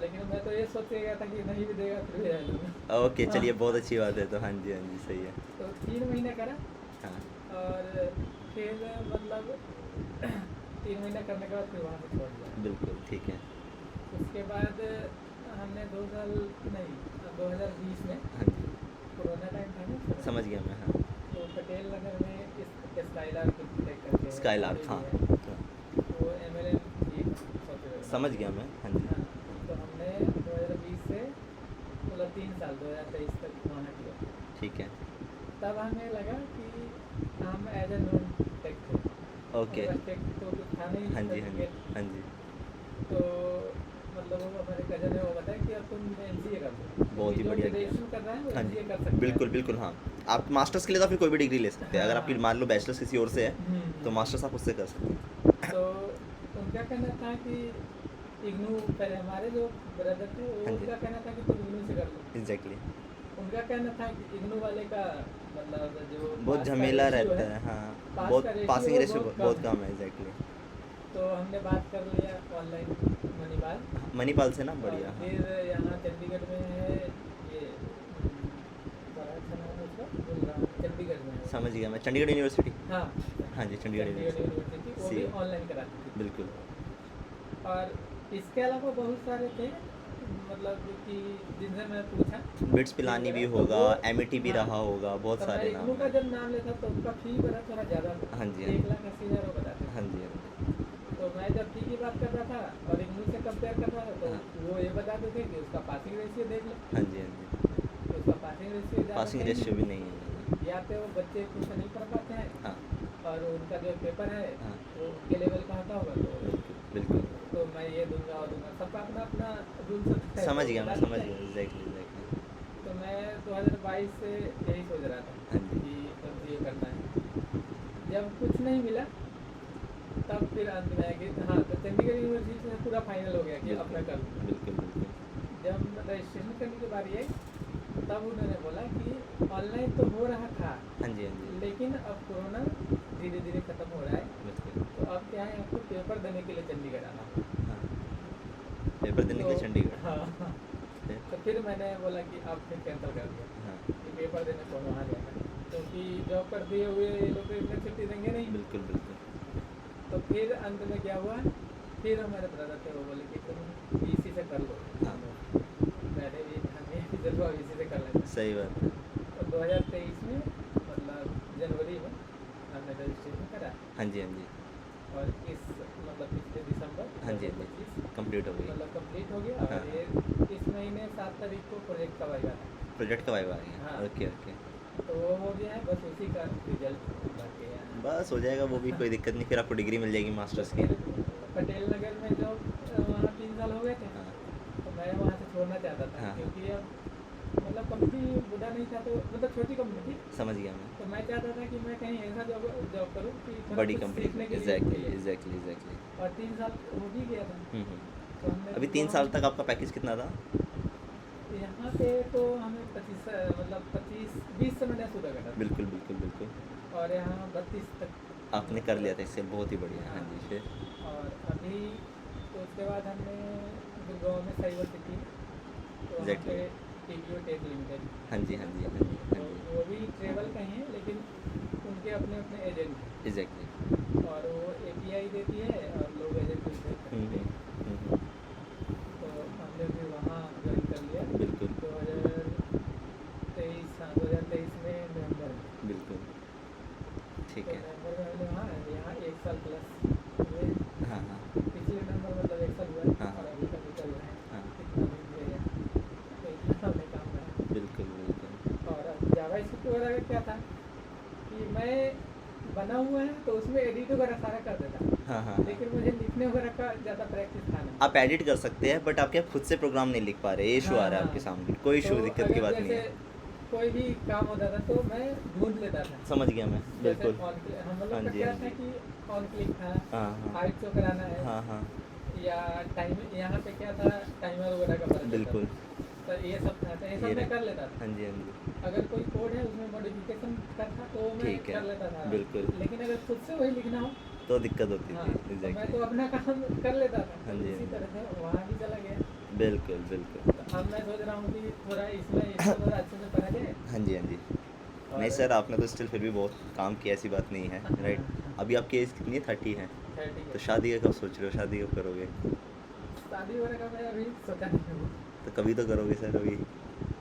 लेकिन मैं तो ये सोच के गया था कि नहीं भी देगा फिर भी रह लूँगा। ओके चलिए बहुत अच्छी बात है तो। हाँ जी सही है। तो 3 महीने करा हाँ और फिर मतलब 3 महीने करने के बाद फिर वहाँ से छोड़ दिया। बिल्कुल ठीक है। उसके बाद हमने 2 साल नहीं 2020 में हाँ जी कोरोना टाइम था ना, समझ गया मैं। हाँ तो पटेल नगर में स्काईलार्क टेक करके है, स्काईलार्क हाँ है, हाँ, वो MLM की सॉफ्टवेयर। समझ गया मैं। हाँ जी हाँ, तो हमने 2020 से मतलब 3 साल 2023 तक वहाँ किया। ठीक है तब हमें लगा कि हम एज ए नॉन टेक थे। ओके। हमारे पास टेक तो कुछ था नहीं हाँ जी certificate। हाँ जी तो मतलब वो हमारे कजन है, वो बताया कि अब तुम MCA कर लो। बहुत ही जो बढ़िया किया। ग्रेजुएशन कर रहा है वो हाँ MCA जी कर सकता है। बिल्कुल बिल्कुल हाँ। आप मास्टर्स के लिए तो फिर कोई भी डिग्री ले सकते हैं। अगर आपकी हाँ। मान लो बैचलर्स किसी और से है तो हम्म। मास्टर्स आप उससे कर सकते हैं। तो उनका कहना था कि इग्नू, पहले हमारे जो ब्रदर थे वो हाँ जी। उनका कहना था कि तुम इग्नू से कर लो। एग्जैक्टली उनका कहना था कि इग्नू वाले का मतलब जो बहुत पास का झमेला ratio रहता है। हाँ पास बहुत का ratio पासिंग वो रेशियो बहुत कम है। एग्जैक्टली तो हमने बात कर लिया ऑनलाइन मणिपाल। मणिपाल से ना और बढ़िया। हाँ फिर यहाँ चंडीगढ़ में है ये बड़ा अच्छा नाम है उसका, भूल रहा हूँ, चंडीगढ़ में है। समझ गया मैं। चंडीगढ़ यूनिवर्सिटी। हाँ हाँ जी चंडीगढ़ यूनिवर्सिटी, वो भी CA ऑनलाइन कराती थी। बिल्कुल और इसके अलावा बहुत सारे थे मतलब कि जिनसे मैं पूछा। बिट्स पिलानी भी तो होगा, वो- एमिटी भी हाँ, रहा होगा, बहुत तो मैं सारे इग्नू नाम का हैं। जब नाम लेता तो उनका फी बड़ा थोड़ा ज़्यादा था। हाँ जी, हाँ 1,80,000 वो बताते थे। हाँ जी हाँ जी तो मैं जब फी की बात कर रहा था और इग्नू से कंपेयर कर रहा था तो हाँ। वो ये बताते थे कि उसका पासिंग रेशियो देख लो। हाँ जी हाँ जी तो उसका पासिंग रेशियो ज़्यादा पासिंग सही रेशियो है। भी नहीं है। या तो वो बच्चे कुछ नहीं पढ़ पाते हैं हाँ और उनका जो पेपर है हाँ वो उनके लेवल का होता होगा तो बिल्कुल बिल्कुल तो मैं ये दूंगा और दूंगा, सबका अपना अपना रूल सब है। समझ तो गया मैं बता समझ देते गया हैं। एग्जैक्टली तो मैं 2022 से यही सोच रहा था हाँ जी कि MCA करना है। जब कुछ नहीं मिला तब फिर अंत में कि हाँ तो चंडीगढ़ यूनिवर्सिटी से पूरा फाइनल हो गया कि अब मैं कर लूँ। बिल्कुल बिल्कुल जब रजिस्ट्रेशन करने की बारी आई तब उन्होंने बोला कि ऑनलाइन तो हो रहा था हाँ जी हाँ जी लेकिन अब कोरोना धीरे धीरे ख़त्म हो रहा है बिल्कुल तो अब क्या है आपको पेपर देने के लिए चंडीगढ़ आना होगा। हाँ पेपर देने के लिए तो- चंडीगढ़। हाँ फिर? तो फिर मैंने बोला कि अब फिर कैंसिल कर दिया हाँ कि पेपर देने को वहाँ जाना, क्योंकि जॉब कर दिए हुए ये लोग तो इतने छुट्टी देंगे नहीं। बिल्कुल बिल्कुल तो फिर अंत में क्या हुआ, फिर हमारे ब्रदर थे वो बोले कि तुम BC से कर लो। हाँ। मैंने भी हमें चलो BC से कर लेते सही बात है। हैं। तो 2023 में मतलब जनवरी में हमने रजिस्ट्रेशन करा हाँ जी हाँ जी और इस मतलब पिछले दिसंबर हाँ जी, हाँ जी। 2025 कंप्लीट हो गई। मतलब कंप्लीट हो गया। हाँ। और ये इस महीने 7 तारीख को प्रोजेक्ट का वाइवा था प्रोजेक्ट का वाइवा आ गया। हाँ। ओके ओके तो वो हो गया है, बस उसी का रिजल्ट बाकी है। बस हो जाएगा वो भी, कोई दिक्कत नहीं। फिर आपको डिग्री मिल जाएगी मास्टर्स की। फिर पटेल नगर में जो वहाँ 3 साल हो गए थे हाँ तो मैं वहाँ से छोड़ना चाहता था हाँ। क्योंकि अब मतलब कंपनी बुरा नहीं था तो मतलब छोटी कंपनी थी समझ गया मैं। तो मैं चाहता था कि मैं कहीं ऐसा जॉब करूँ कि थोड़ा बड़ी कुछ कंपनी सीखने के लिए एग्जैक्टली मिले। Exactly exactly. और 3 साल हो भी गया था तो हमने अभी 3 साल तक आपका पैकेज कितना था? यहाँ पे तो हमें 25 मतलब 25-20 से मैंने शुरू करा बिल्कुल बिल्कुल बिल्कुल और यहाँ 32 तक आपने कर लिया था इससे, बहुत ही बढ़िया। हाँ जी फिर? और अभी तो उसके बाद हमने गुड़गांव में साइबर सिटी तो वहाँ Exactly. पे TPO टेक लिमिटेड हाँ जी हाँ जी हाँ जी तो हाँ जी वो भी ट्रेवल का ही है लेकिन उनके अपने अपने एजेंट हैं एग्जैक्टली। और वो API देती है और लोग एजेंट उनसे खरीदते हैं। तो हमने भी वहाँ ज्वाइन कर लिया बिल्कुल 2023 हाँ 2023 में नवंबर में। बिल्कुल ठीक तो है। नवंबर में हमने वहाँ यहाँ 1 साल प्लस हुए। हाँ हाँ पिछले नंबर मतलब 1 साल हुआ है हाँ। और अभी तक निकल रहे हैं हाँ कितना भी हुए हैं तो इतना हमने काम करा। बिल्कुल बिल्कुल और जावास्क्रिप्ट वगैरह का क्या था कि मैं बना हुआ है तो उसमें एडिट वगैरह सारा कर देता हाँ हाँ लेकिन मुझे लिखने वगैरह का ज़्यादा प्रैक्टिस था नहीं। आप एडिट कर सकते हैं बट आप क्या खुद से प्रोग्राम नहीं लिख पा रहे, ये इशू आ रहा है हाँ, आपके सामने। कोई इशू तो दिक्कत की अगर बात नहीं जैसे है। कोई भी काम होता था तो मैं ढूंढ लेता था। समझ गया मैं, जैसे बिल्कुल। हम हाँ लोग का जी, क्या हाँ था जी। कि ऑन क्लिक था, हाँ हाँ हाइट शो कराना है, हाँ हाँ, या टाइम यहाँ पे क्या था, टाइमर वगैरह का फर्क होता बिल्कुल। था। तो ये सब था, तो ये ये सब मैं रहे। कर लेता था। हाँ जी, हाँ जी। अगर कोई कोड है उसमें मॉडिफिकेशन का था तो मैं ठीक है, कर लेता था। बिल्कुल। लेकिन अगर खुद से वही लिखना हो तो दिक्कत होती हाँ थी, तो मैं एग्जैक्टली। तो अपना काम कर लेता था, हाँ तो जी, हाँ इसी जी। तरह से वहाँ भी चला गया। बिल्कुल, बिल्कुल। तो अब मैं सोच रहा हूँ कि थोड़ा इसमें इसको थोड़ा अच्छे से पढ़ा जाए। हाँ जी, हाँ जी। नहीं और सर, आपने तो स्टिल फिर भी बहुत काम किया, ऐसी बात नहीं है, हाँ, राइट। हाँ, अभी आपकी एज कितनी है? 30 है। 30 तो है। शादी का कब सोच रहे हो? शादी कब करोगे? शादी वगैरह का मैं अभी सोचा नहीं हूँ। तो कभी तो करोगे सर अभी,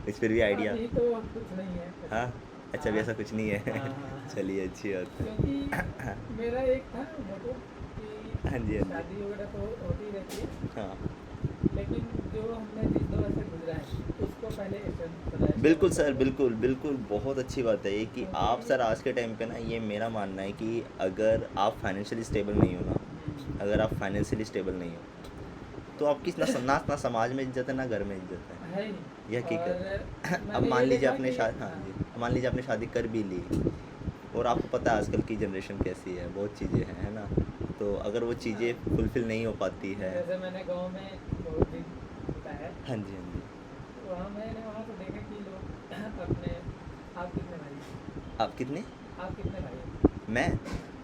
इस फिर भी आइडिया। अभी तो कुछ नहीं है ऐसा। हाँ, अच्छा, अभी हाँ, ऐसा कुछ नहीं है। हाँ, हाँ, हाँ। चलिए, अच्छी बात है। क्योंकि मेरा एक था मोटो कि हाँ जी, हाँ जी। शादी वगैरह तो होती रहती है, हाँ, लेकिन जो हमने जिस दौर से गुजरा है उसको पहले बिल्कुल स्टेबल सर, करो। बिल्कुल, बिल्कुल, बहुत अच्छी बात है ये कि आप क्योंकि सर आज के टाइम पे ना, ये मेरा मानना है कि अगर आप फाइनेंशियली स्टेबल नहीं हो ना, अगर आप फाइनेंशियली स्टेबल नहीं हो, तो आपकी ना समाज में इज्जत है, ना घर में इज्जत है। है ही। ये हकीकत और है। अब मैंने मान ये लीजिए देखा आपने कि हाँ जी, मान लीजिए आपने शादी कर भी ली, और आपको पता है आजकल की जनरेशन कैसी है, बहुत चीज़ें हैं, है ना? तो अगर वो चीज़ें फुलफ़िल नहीं हो पाती है। जैसे मैंने गांव में बहुत दिन बिताया, हाँ जी, हाँ जी। तो मैंने वहाँ से देखा कि लोग अपने, आप कितने भाई, आप कितने? आप कितने भाई हैं? मैं,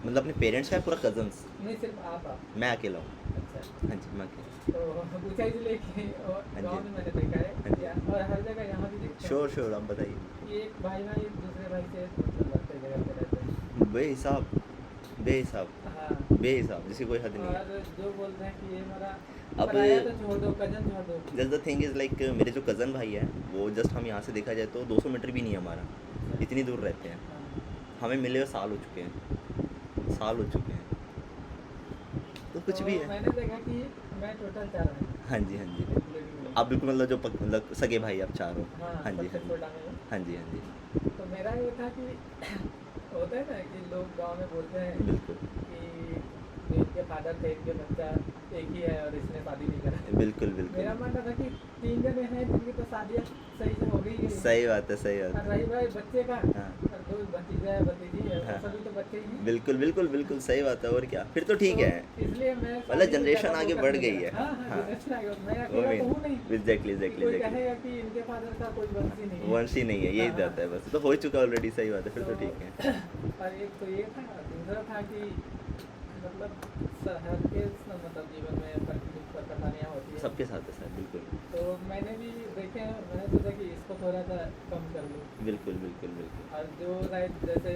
मतलब अपने पेरेंट्स का या पूरा कज़न्स? नहीं सिर्फ आप। मैं अकेला हूँ। अच्छा, हाँ जी, मैं अकेला। तो पूछा इसलिए कि और हाँ गांव जी, में मैंने देखा है हाँ जी। और हर जगह यहाँ भी देखता हूँ श्योर, श्योर, आप बताइए। कि एक भाई भाई दूसरे भाई से मतलब लड़ते झगड़ते रहते हैं। बेहिसाब, बेहिसाब, हाँ, बेहिसाब, जिसकी कोई हद नहीं है। और जो बोलते हैं कि ये हमारा अब पराया तो छोड़ दो, कजन छोड़ दो। Just the thing is like, मेरे जो कज़न भाई है, वो जस्ट हम यहाँ से देखा जाए तो 200 मीटर भी नहीं है हमारा, इतनी दूर रहते हैं। हाँ, हमें मिले हुए साल हो चुके हैं, साल हो चुके हैं, तो कुछ तो भी है। मैंने देखा कि मैं टोटल 4 भाई हाँ जी, हाँ जी। including me। आप बिल्कुल मतलब जो मतलब सगे भाई आप चारों। हाँ, हाँ जी, सबसे हाँ जी। छोटा मैं हूँ। हाँ जी, हाँ जी। तो मेरा ये था कि होता है ना कि लोग गांव में बोलते हैं बिल्कुल, कि जो इनके फादर थे इनके बच्चा एक ही है और इसने शादी नहीं करा। बिल्कुल, मेरा बिल्कुल। मानना था कि 3 जने हैं जिनकी तो शादियाँ सही से हो गई है। सही बात है, सही और बात है। रही भाई बच्चे का, हाँ, और दो भतीजा है भतीजी है, हाँ, वो सभी तो बच्चे ही हैं। बिल्कुल, बिल्कुल, बिल्कुल सही बात है, और क्या, फिर तो ठीक तो है। इसलिए मैं मतलब शादी पे जनरेशन ज़्यादा आगे फोकस बढ़ नहीं गई करा। है। हाँ हाँ, हाँ, जनरेशन आगे, मैं वो अकेला तो हूँ नहीं एग्जैक्टली, कि एग्जैक्टली, कोई एग्जैक्टली। कहेगा कि इनके फादर का कोई वंश ही नहीं है। वंश ही नहीं है, यही हाँ, रहता है बस, तो हो चुका ऑलरेडी, सही बात है, फिर तो तो ठीक है। और एक तो ये था, दूसरा था कि मतलब हर के मतलब जीवन में परेशानियाँ होती है। सबके साथ है सर, बिल्कुल, तो मैंने भी देखे, मैंने सोचा कि इसको थोड़ा सा कम कर लूँ। बिल्कुल, बिल्कुल, बिल्कुल। और जो राइट जैसे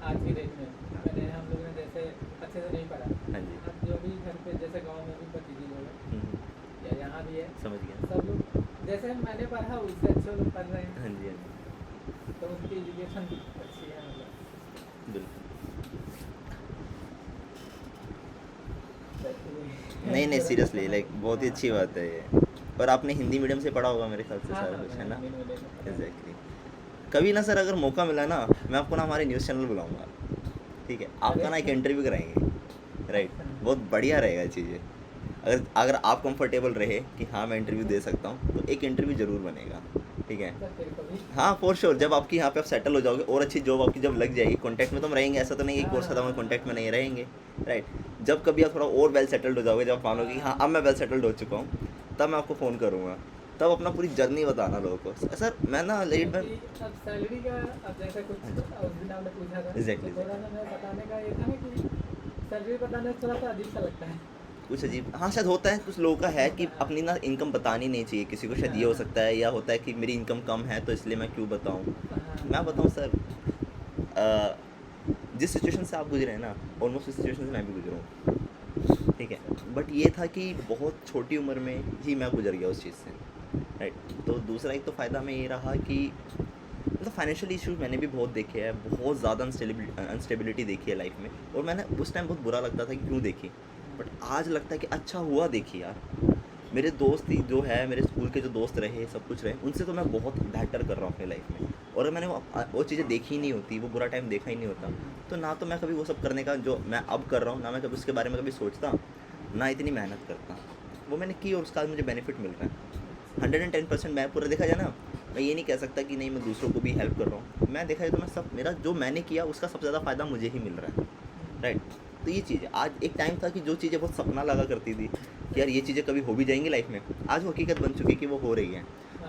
आज की डेट में मैंने हम लोग ने जैसे अच्छे से नहीं पढ़ा, हाँ जी। अब जो भी घर पे जैसे गांव में भी भतीजी लोग हैं हम्म, या यहाँ भी है, समझ गया। सब लोग जैसे मैंने पढ़ा उससे अच्छे लोग पढ़ रहे हैं, हाँ जी, हाँ जी, तो उनकी एजुकेशन अच्छी है मतलब। बिल्कुल। तो नहीं, नहीं, थोड़ा सीरियसली, लाइक बहुत ही हाँ, अच्छी बात है ये। और आपने हिंदी मीडियम से पढ़ा होगा मेरे ख्याल से हाँ, सारा हाँ, कुछ, है मैंने ना? हिंदी में देखा पढ़ा है। एग्जैक्टली। कभी ना सर, अगर मौका मिला ना, मैं आपको ना हमारे न्यूज़ चैनल बुलाऊंगा, ठीक है? आपका ना एक इंटरव्यू कराएंगे, राइट? बहुत बढ़िया रहेगा चीज़ें। अगर अगर आप कंफर्टेबल रहे कि हाँ मैं इंटरव्यू दे सकता हूँ, तो एक इंटरव्यू ज़रूर बनेगा, ठीक है? तो फिर कभी हाँ, फॉर श्योर, जब आपकी यहाँ पे आप सेटल हो जाओगे और अच्छी जॉब आपकी जब लग जाएगी, कॉन्टैक्ट में तो हम रहेंगे, ऐसा तो नहीं है कि कोर्स खत्म हो कॉन्टैक्ट में नहीं रहेंगे, राइट? जब कभी आप थोड़ा और वेल सेटल्ड हो जाओगे, जब आप मानोगे कि हाँ अब मैं वेल सेटल्ड हो चुका हूँ, तब मैं आपको फ़ोन करूँगा, तब अपना पूरी जर्नी बताना लोगों को। सर मैं ना लेट में, क्योंकि अब सैलरी का, अब जैसे कुछ हाँ जी, उस दिन आपने पूछा था, एग्जैक्टली, तो थोड़ा सा मैं बताने का ये था ना कि सैलरी बताने से थोड़ा सा अजीब सा लगता है। कुछ अजीब, हाँ शायद होता है, कुछ लोगों का है कि हाँ, अपनी ना इनकम बतानी नहीं चाहिए किसी को, शायद ये हो सकता है, या होता है कि मेरी इनकम कम है तो इसलिए मैं क्यों बताऊँ। हाँ, मैं बताऊँ सर, जिस सिचुएशन से आप गुजरे हैं ना, ऑलमोस्ट उस सिचुएशन से मैं भी गुजरा हूँ, ठीक है? बट ये था कि बहुत छोटी उम्र में ही मैं गुजर गया उस चीज़ से, राइट? तो दूसरा एक तो फ़ायदा में ये रहा कि मतलब फाइनेंशियल इश्यूज मैंने भी बहुत देखे हैं, बहुत ज़्यादा अनस्टेबिलिटी देखी है लाइफ में, और मैंने उस टाइम बहुत बुरा लगता था कि क्यों देखी, बट आज लगता है कि अच्छा हुआ देखी यार। मेरे दोस्त ही जो है, मेरे स्कूल के जो दोस्त रहे, सब कुछ रहे, उनसे तो मैं बहुत बेहतर कर रहा हूँ अपनी लाइफ में, और अगर मैंने वो चीज़ें देखी ही नहीं होती, वो बुरा टाइम देखा ही नहीं होता, तो ना तो मैं कभी वो सब करने का जो मैं अब कर रहा हूँ, ना मैं कभी उसके बारे में कभी सोचता, ना इतनी मेहनत करता। वो मैंने की और उसका आज मुझे बेनिफिट मिल रहा है। 110% मैं पूरा देखा जाए ना, मैं ये नहीं कह सकता कि नहीं मैं दूसरों को भी हेल्प कर रहा हूँ, मैं देखा है तो मैं सब मेरा जो मैंने किया उसका सबसे ज़्यादा फ़ायदा मुझे ही मिल रहा है, राइट। तो ये चीज़ है, आज एक टाइम था कि जो चीज़ें बहुत सपना लगा करती थी कि यार ये चीज़ें कभी हो भी जाएंगी लाइफ में, आज वो हकीकत बन चुकी है कि वो हो रही है।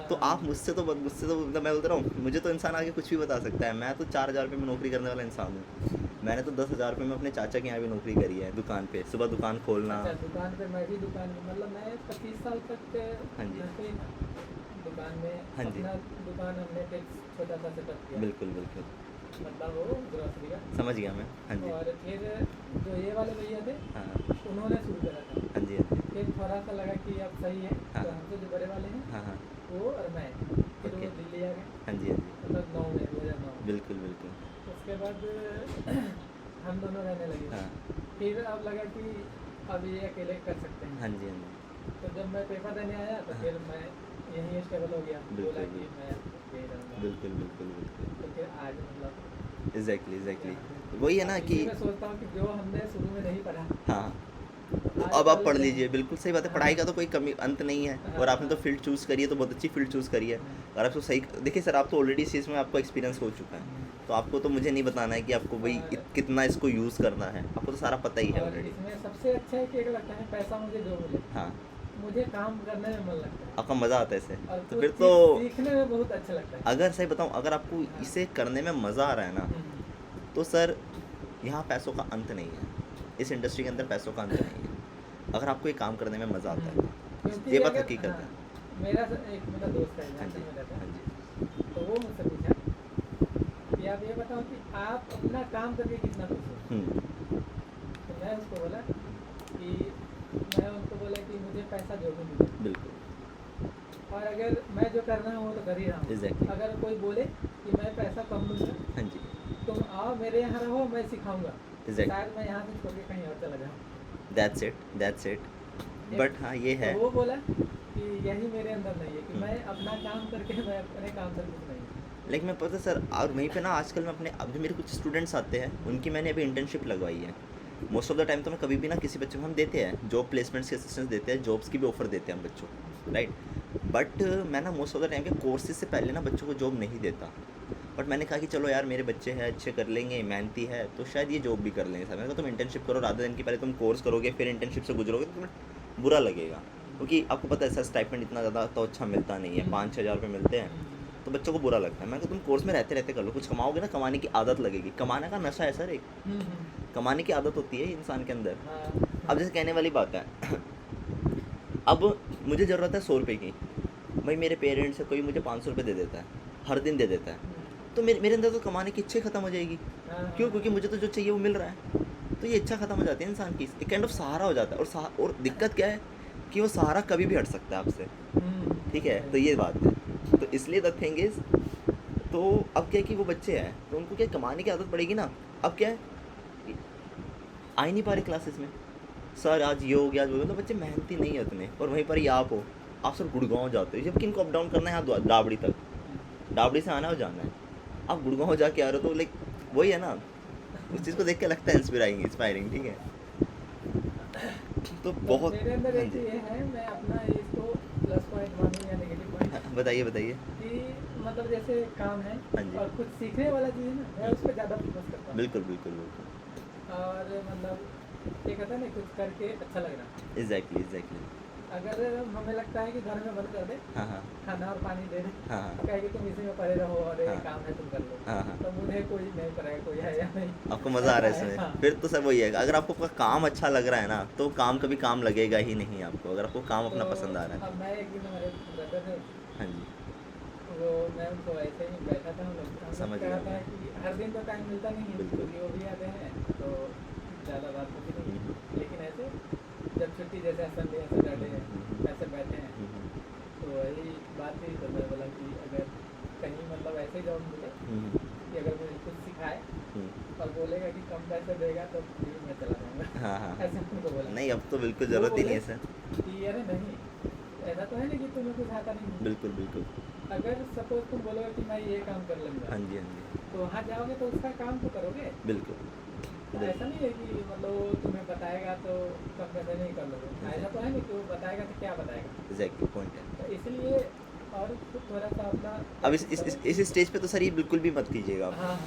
तो आप मुझसे तो मतलब मैं बोल रहा हूँ, मुझे तो इंसान आगे कुछ भी बता सकता है, मैं तो 4,000 रुपये में नौकरी करने वाला इंसान हूँ। मैंने तो 10,000 रुपये में अपने चाचा के यहाँ भी नौकरी करी है, दुकान पे, सुबह दुकान खोलना। अच्छा, दुकान पे मैं भी दुकान में, मतलब मैं 25 साल तक हाँ जी। घर पे ही था, दुकान में। हाँ जी। अपना दुकान हमने एक छोटा सा सेटअप किया, बिल्कुल बिल्कुल, मतलब वो ग्रोसरी का। समझ गया मैं। हाँ जी। और फिर जो ये वाले भैया थे, हाँ उन्होंने शुरू करा था। हाँ जी। हाँ जी। फिर थोड़ा सा लगा कि अब सही है, हाँ। तो हमसे जो बड़े वाले हैं हाँ हाँ। वो और मैं, फिर ओके। वो दिल्ली आ गए, हाँ जी। हाँ जी। मतलब 9 में 2009 में। बिल्कुल बिल्कुल। उसके बाद हम दोनों रहने लगे। हाँ फिर अब लगा कि अब ये अकेले कर सकते हैं। हाँ जी। हाँ जी। तो जब मैं पेपर देने आया तो हाँ। फिर मैं यहीं स्टेबल हो गया, बिल्कुल, बोला कि बिल्कुल। मैं यही रहूँगा। बिल्कुल बिल्कुल बिल्कुल। तो फिर आज मतलब एग्जैक्टली वही है ना अब कि इसी में सोचता हूँ कि जो हमने शुरू में नहीं पढ़ा, हाँ, तो आज अब आप कल पढ़ जो- लीजिए, बिल्कुल सही बात है, पढ़ाई का तो कोई कमी अंत नहीं है, और आपने तो फील्ड चूज़ करी है, तो बहुत अच्छी फील्ड चूज़ करी है। और आपको सही देखिए सर, आप तो ऑलरेडी इस चीज़ में आपको एक्सपीरियंस हो चुका है, तो आपको तो मुझे नहीं बताना है कि आपको भाई कितना इसको यूज़ करना है, आपको तो सारा पता ही है और ऑलरेडी। इसमें सबसे अच्छा है कि एक लगता है पैसा मुझे जो मिले, हाँ, मुझे काम करने में मन लगता है आपका मज़ा आता है इसे, और तो कुछ फिर चीज़ तो सीखने में बहुत अच्छा लगता है। अगर सही बताऊँ, अगर आपको इसे करने में मज़ा आ रहा है ना, तो सर यहाँ पैसों का अंत नहीं है, इस इंडस्ट्री के अंदर पैसों का अंत नहीं है, अगर आपको ये काम करने में मज़ा आता है, क्योंकि ये बात अगर- हकीकत हाँ, है। मेरा एक मेरा दोस्त है हाँ झारखंड जी। में रहता हाँ है, जी। तो वो मुझसे पूछा कि आप ये बताओ कि आप अपना काम करके कितना खुश हो। तो मैं उसको बोला कि मैं उनको बोला कि मुझे पैसा जो भी मिले, बिल्कुल। और अगर मैं जो कर रहा हूँ वो तो कर ही रहा हूँ। Exactly. अगर कोई बोले कि मैं पैसा कम लूँगा, हाँ जी। तुम आओ मेरे यहाँ रहो, मैं सिखाऊंगा, Exactly. शायद मैं यहाँ से छोड़ के कहीं और चला जाऊँ। That's it. बट हाँ ये है, तो वो बोला कि यही मेरे अंदर नहीं है कि मैं हम्म। अपना काम करके मैं अपने काम से खुश नहीं हूँ। लेकिन मैं पता सर, और वहीं पे ना आजकल मैं अपने, अब जो मेरे कुछ स्टूडेंट्स आते हैं उनकी मैंने अभी इंटर्नशिप लगवाई है। मोस्ट ऑफ द टाइम तो मैं कभी भी ना किसी बच्चे को हम देते हैं जॉब प्लेसमेंट्स के असिस्टेंस देते हैं, जॉब्स की भी ऑफर देते हैं हम बच्चों को, राइट। बट मैं ना मोस्ट ऑफ द टाइम के कोर्सेज से पहले ना बच्चों को जॉब नहीं देता। बट मैंने कहा कि चलो यार मेरे बच्चे हैं, अच्छे कर लेंगे, मेहनती है, तो शायद ये जॉब भी कर लेंगे। सर मैंने कहा तुम इंटर्नशिप करो, राधा दिन की पहले तुम कोर्स करोगे फिर इंटर्नशिप से गुजरोगे तो तुम्हें बुरा लगेगा, क्योंकि आपको पता है सर स्टाइपेंड इतना ज़्यादा तो अच्छा मिलता नहीं है, 5-6 हज़ार रुपये मिलते हैं, तो बच्चों को बुरा लगता है। मैं कहा तुम कोर्स में रहते रहते कर लो, कुछ कमाओगे ना, कमाने की आदत लगेगी, कमाने का नशा है सर एक, कमाने की आदत होती है इंसान के अंदर। अब जैसे कहने वाली बात है अब मुझे ज़रूरत है 100 रुपये की, भाई मेरे पेरेंट्स से कोई मुझे 500 रुपये दे देता है, हर दिन दे देता है, तो मेरे अंदर तो कमाने की इच्छा ख़त्म हो जाएगी। क्यों? क्योंकि मुझे तो जो चाहिए वो मिल रहा है, तो ये इच्छा ख़त्म हो जाती है इंसान की, एक काइंड ऑफ सहारा हो जाता है। और दिक्कत क्या है कि वो सहारा कभी भी हट सकता है आपसे, ठीक है, तो ये बात है। तो इसलिए द थिंग इज़, तो अब क्या है कि वो बच्चे हैं तो उनको क्या कमाने की आदत पड़ेगी ना। अब क्या है, आ ही नहीं पा रहे क्लासेस में, सर आज ये हो गया, आज वो हो गया, तो बच्चे मेहनती नहीं है उतने, और वहीं पर ही आप हो, आप सर गुड़गांव जाते हो, जबकि इनको अप डाउन करना है यहाँ डाबड़ी तक, डाबड़ी से आना और जाना है, आप गुड़गांव जाके आ रहे हो, तो लाइक वही है ना, उस चीज़ को देख के लगता है इंस्पायरिंग, ठीक है। तो बहुत मेरे अंदर हाँ एक जी, ये है, मैं अपना इसको प्लस पॉइंट मानूँ या नेगेटिव पॉइंट, हाँ, बताइए बताइए। कि मतलब जैसे काम है हाँ जी। और कुछ सीखने वाला चीज़ है ना, मैं उस पर ज़्यादा फोकस करता हूँ। बिल्कुल बिल्कुल बिल्कुल। और मतलब ये कहता है ना, कुछ करके अच्छा लग रहा। एग्जैक्टली। अगर हमें लगता है कि घर में बंद कर दे, हाँ हाँ खाना और पानी दे दे, हाँ हाँ कहे कि तुम इसी में पड़े रहो और ये हाँ। काम है तुम कर लो, हाँ हाँ, तो मुझे कोई नहीं करेगा, कोई है या नहीं। आपको मज़ा आ रहा है हाँ। इसमें, फिर तो सब वही है, अगर आपको आपका काम अच्छा लग रहा है ना, तो काम कभी काम लगेगा ही नहीं आपको, अगर आपको काम अपना तो पसंद आ रहा है। अब मैं एक दिन हमारे ब्रदर थे, हाँ जी, वो मैं उनको ऐसे ही बैठा था, हम लोग समझ कहा गया था कि हर दिन तो टाइम मिलता नहीं है, बिल्कुल। क्योंकि वो भी आते हैं तो ज़्यादा बात होती नहीं है, लेकिन ऐसे जब छुट्टी जैसे संडे या सैटरडे ऐसे बैठे हैं, तो वही बात थी, तो मैं बोला कि अगर कहीं मतलब ऐसे जॉब मिले कि अगर मुझे कुछ सिखाए और बोलेगा कि कम पैसे देगा तो फिर मैं चला जाऊँगा। हाँ हाँ ऐसे उनको बोला नहीं, अब तो बिल्कुल वो ज़रूरत ही नहीं बोले है सर। कि अरे नहीं, ऐसा तो है नहीं कि तुम्हें कुछ आता नहीं है। बिल्कुल बिल्कुल। अगर सपोज तुम बोलोगे कि मैं ये काम कर लूँगा, हाँ जी हाँ जी, तो वहाँ जाओगे तो उसका काम तो करोगे। बिल्कुल तो ऐसा नहीं है कि मतलब वो तुम्हें बताएगा तो कम पैसे नहीं कर लोगे, ऐसा तो है नहीं कि वो बताएगा तो क्या बताएगा। एग्जैक्टली पॉइंट है। तो इसलिए और थोड़ा सा अपना अब इस स्टेज पे तो सर ये बिल्कुल भी मत कीजिएगा आप, हाँ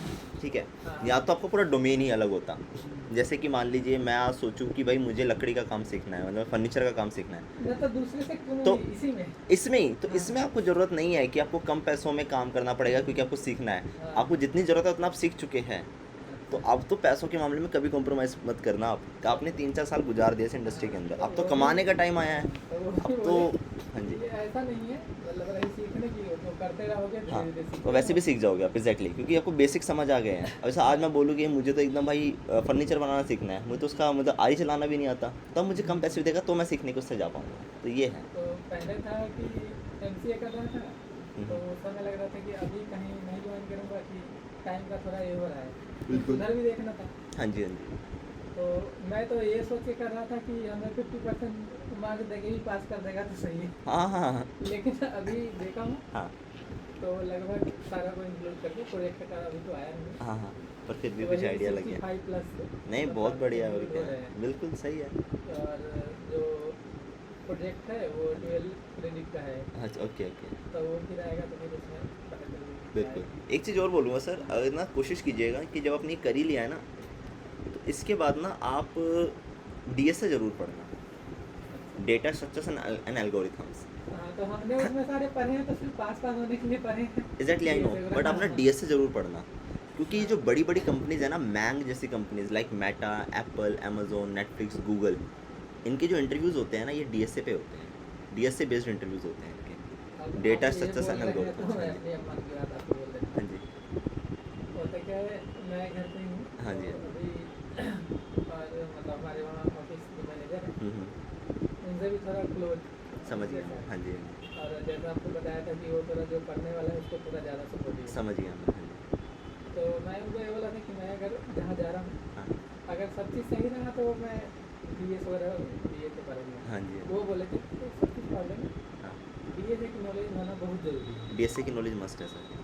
ठीक है। हाँ। या तो आपको पूरा डोमेन ही अलग होता, जैसे कि मान लीजिए मैं आज सोचूं कि भाई मुझे लकड़ी का काम सीखना है, मतलब फर्नीचर का काम सीखना है, मैं तो दूसरे सेक्टर में तो भी इसी में। इसमें ही तो हाँ। इसमें आपको ज़रूरत नहीं है कि आपको कम पैसों में काम करना पड़ेगा, क्योंकि आपको सीखना है। हाँ। आपको जितनी ज़रूरत है उतना आप सीख चुके हैं, तो अब तो पैसों के मामले में कभी कॉम्प्रोमाइज़ मत करना। आप आपने 3-4 साल गुजार दिए इस इंडस्ट्री के अंदर, अब तो कमाने का टाइम आया है। अब तो हाँ जी, ये ऐसा नहीं है, मतलब रही सीखने की, तो करते रहोगे हाँ, धीरे धीरे तो वैसे भी सीख जाओगे आप एग्जैक्टली, क्योंकि आपको बेसिक समझ आ गए हैं। अब जैसे आज मैं बोलूँ कि मुझे तो एकदम भाई फर्नीचर बनाना सीखना है, मुझे तो उसका मतलब आरी चलाना भी नहीं आता, तब मुझे कम पैसे भी देगा तो मैं सीखने को उससे जा पाऊँगा, तो ये है। तो पहले था कि एमसीए कर रहा था, तो उस समय लग रहा था कि अभी कहीं नहीं ज्वाइन करूँगा कि टाइम का थोड़ा ये हो रहा है, बिल्कुल। उधर भी देखना था। हाँ जी, हाँ जी। तो मैं तो ये सोच के कर रहा था कि हमें 50% मार्क्स देके ही पास कर देगा तो सही है, हाँ हाँ हाँ लेकिन अभी देखा हूँ हाँ तो लगभग सारा को इंक्लूड करके प्रोजेक्ट का अभी तो आया नहीं। हाँ हाँ, पर फिर भी तो कुछ वही आइडिया लग गया। 65 प्लस नहीं, मतलब बहुत बढ़िया है, और include क्या हो रहे है, हैं। बिल्कुल सही है। और जो प्रोजेक्ट है वो 12 क्रेडिट का है, अच्छा, ओके ओके, तो वो फिर आएगा तो फिर उसमें पता चलेगा। बिल्कुल। एक चीज़ और बोलूँगा सर, अगर ना कोशिश कीजिएगा कि जब आपने कर ही लिया है ना, तो इसके बाद ना आप डीएस से ज़रूर पढ़ना, डेटा स्ट्रक्चर्स एंड एल्गोरिथम्स। हाँ, तो हमने उसमें सारे पढ़े हैं, तो सिर्फ पास होने के लिए पढ़े हैं। Exactly, I know, DSA but आप ना हाँ। डीएस से ज़रूर पढ़ना, क्योंकि ये जो बड़ी बड़ी कंपनीज है ना, मैंग जैसी companies like Meta, Apple, Amazon, Netflix, Google, इनके जो इंटरव्यूज़ होते हैं ना, ये डीएस पे होते हैं, डीएस से बेस्ड इंटरव्यूज़ होते हैं इनके। अब डेटा आप ये स्ट्रक्चर्स बोल एंड रहे हैं तो एल्गोरिथम्स। मैं हाँ जी, अपनी अम्मा की बात आपको बोल देता हाँ हूँ। जी, होता क्या है, मैं घर पे ही हूँ। हाँ जी, तो हाँ अभी और मतलब हमारे वहाँ ऑफिस के मैनेजर हैं, उनसे भी थोड़ा क्लोज समझ गया। हाँ जी, हाँ जी, और जैसा आपको बताया था कि वो थोड़ा जो पढ़ने वाला है उसको थोड़ा ज़्यादा सपोर्टिव है। समझ गया मैं। हाँ जी, तो मैं उनको ये बोला था कि मैं अगर जहाँ जा रहा हूँ, हाँ अगर सब चीज़ सही रहा तो मैं BS वगैरह BA तो करूँगा। हाँ जी, वो बोले थे कि सब कुछ प्रॉब्लम है, हाँ, DSA की नॉलेज होना बहुत ज़रूरी है। डीएसए की नॉलेज मस्ट है सर।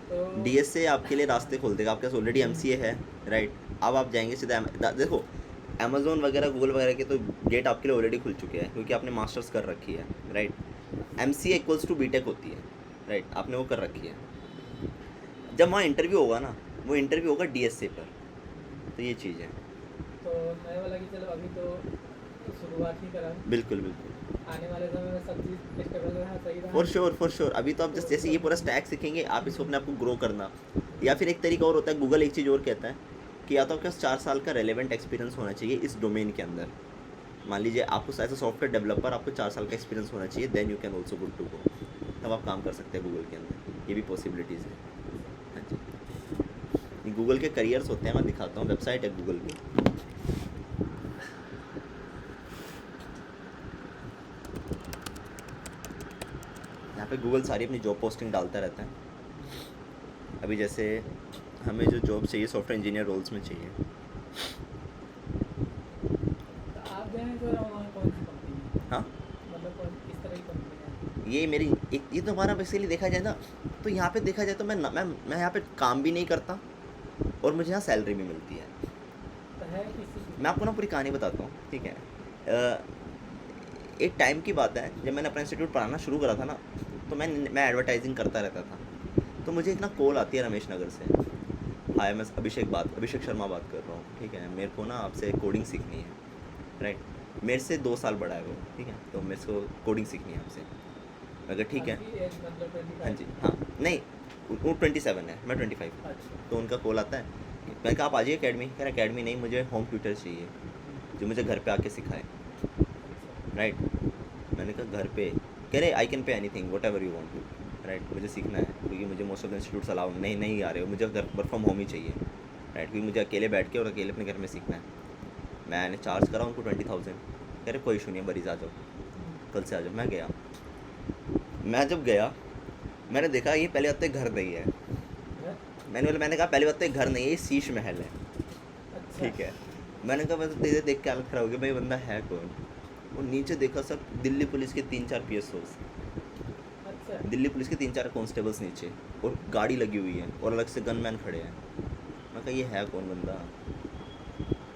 तो डीएसए आपके लिए रास्ते खोल देगा, आपके पास ऑलरेडी एमसीए है, राइट। अब आप जाएंगे सीधा देखो, अमेजोन वगैरह, गूगल वगैरह के तो गेट आपके लिए ऑलरेडी खुल चुके हैं, क्योंकि आपने मास्टर्स कर रखी है, right. MCA equals to BTech होती है, राइट, आपने वो कर रखी है। जब वहाँ इंटरव्यू होगा ना, वो इंटरव्यू होगा डीएसए पर, तो ये चीज़ है। तो मैं बोला कि चलो अभी तो शुरुआत ही करा, बिल्कुल बिल्कुल, आने वाले समय में सब चीज़ स्टेबल रहा, सही रहा। For sure. अभी तो आप जस्ट जैसे ये पूरा स्टैक सीखेंगे, आप इसको अपने आप को ग्रो करना। या फिर एक तरीका और होता है, गूगल एक चीज़ और कहता है कि या तो आपके पास 4 साल का रेलेवेंट एक्सपीरियंस होना चाहिए इस डोमेन के अंदर। मान लीजिए आपको एज अ सॉफ्टवेयर डेवलपर आपको 4 साल का एक्सपीरियंस होना चाहिए, then you can also good to go, तब आप काम कर सकते हैं गूगल के अंदर, ये भी पॉसिबिलिटीज़ है। हाँ जी, ये गूगल के करियर्स होते हैं, मैं दिखाता हूँ, वेबसाइट है गूगल की। यहाँ पे गूगल सारी अपनी जॉब पोस्टिंग डालता रहता है। अभी जैसे हमें जो जॉब चाहिए सॉफ्टवेयर इंजीनियर रोल्स में चाहिए। तो आप गए हैं तो वहाँ कौन सी कंपनी है, हाँ, मतलब कौन किस तरह की कंपनी है? ये मेरी एक, ये तो हमारा बेसिकली देखा जाए ना, तो यहाँ पे देखा जाए तो मैं यहाँ पे काम भी नहीं करता और मुझे यहाँ सैलरी भी मिलती है। तो है किसी की? मैं आपको ना पूरी कहानी बताता हूँ, ठीक है। एक टाइम की बात है, जब मैंने अपना इंस्टीट्यूट पढ़ाना शुरू करा था ना, तो मैं एडवर्टाइजिंग करता रहता था। तो मुझे एक ना कॉल आती है रमेश नगर से, हाय मैं अभिषेक शर्मा बात कर रहा हूँ, ठीक है, मेरे को ना आपसे कोडिंग सीखनी है, राइट। मेरे से 2 साल बड़ा है वो, ठीक है, तो मेरे को कोडिंग सीखनी है आपसे। अगर ठीक है, आपकी एज मतलब 25? हाँ जी, हाँ, नहीं वो 27 है, मैं 25। अच्छा। तो उनका कॉल आता है, मैंने कहा आप आ जाइए अकेडमी। कह रहा अकेडमी नहीं, मुझे होम ट्यूटर चाहिए जो मुझे घर पे आके सिखाए, राइट। मैंने कहा घर पे? कह रहे I can pay anything whatever you want to, right. मुझे सीखना है, क्योंकि मुझे most of the institutes allow नहीं आ रहे हो, मुझे घर वर्क फ्रॉम होम ही चाहिए, राइट, क्योंकि मुझे अकेले बैठ के और अकेले अपने घर में सीखना है। मैंने चार्ज करा उनको 20,000। कह रहे कोई इशू नहीं है, मरीज आ जाओ, कल से आ जाओ। मैं गया, मैं जब गया मैंने देखा ये पहले बात तो घर नहीं है। मैंने कहा पहली बात तो घर नहीं है, ये शीश महल है, अच्छा। ठीक है। मैंने कहा बस धीरे देख के हालत खराब हो गई, भाई बंदा है कौन। और नीचे देखा सब दिल्ली पुलिस के 3-4 PSOs, अच्छा। दिल्ली पुलिस के 3-4 कांस्टेबल्स नीचे, और गाड़ी लगी हुई है और अलग से गनमैन खड़े हैं। मैं कहा ये है कौन बंदा।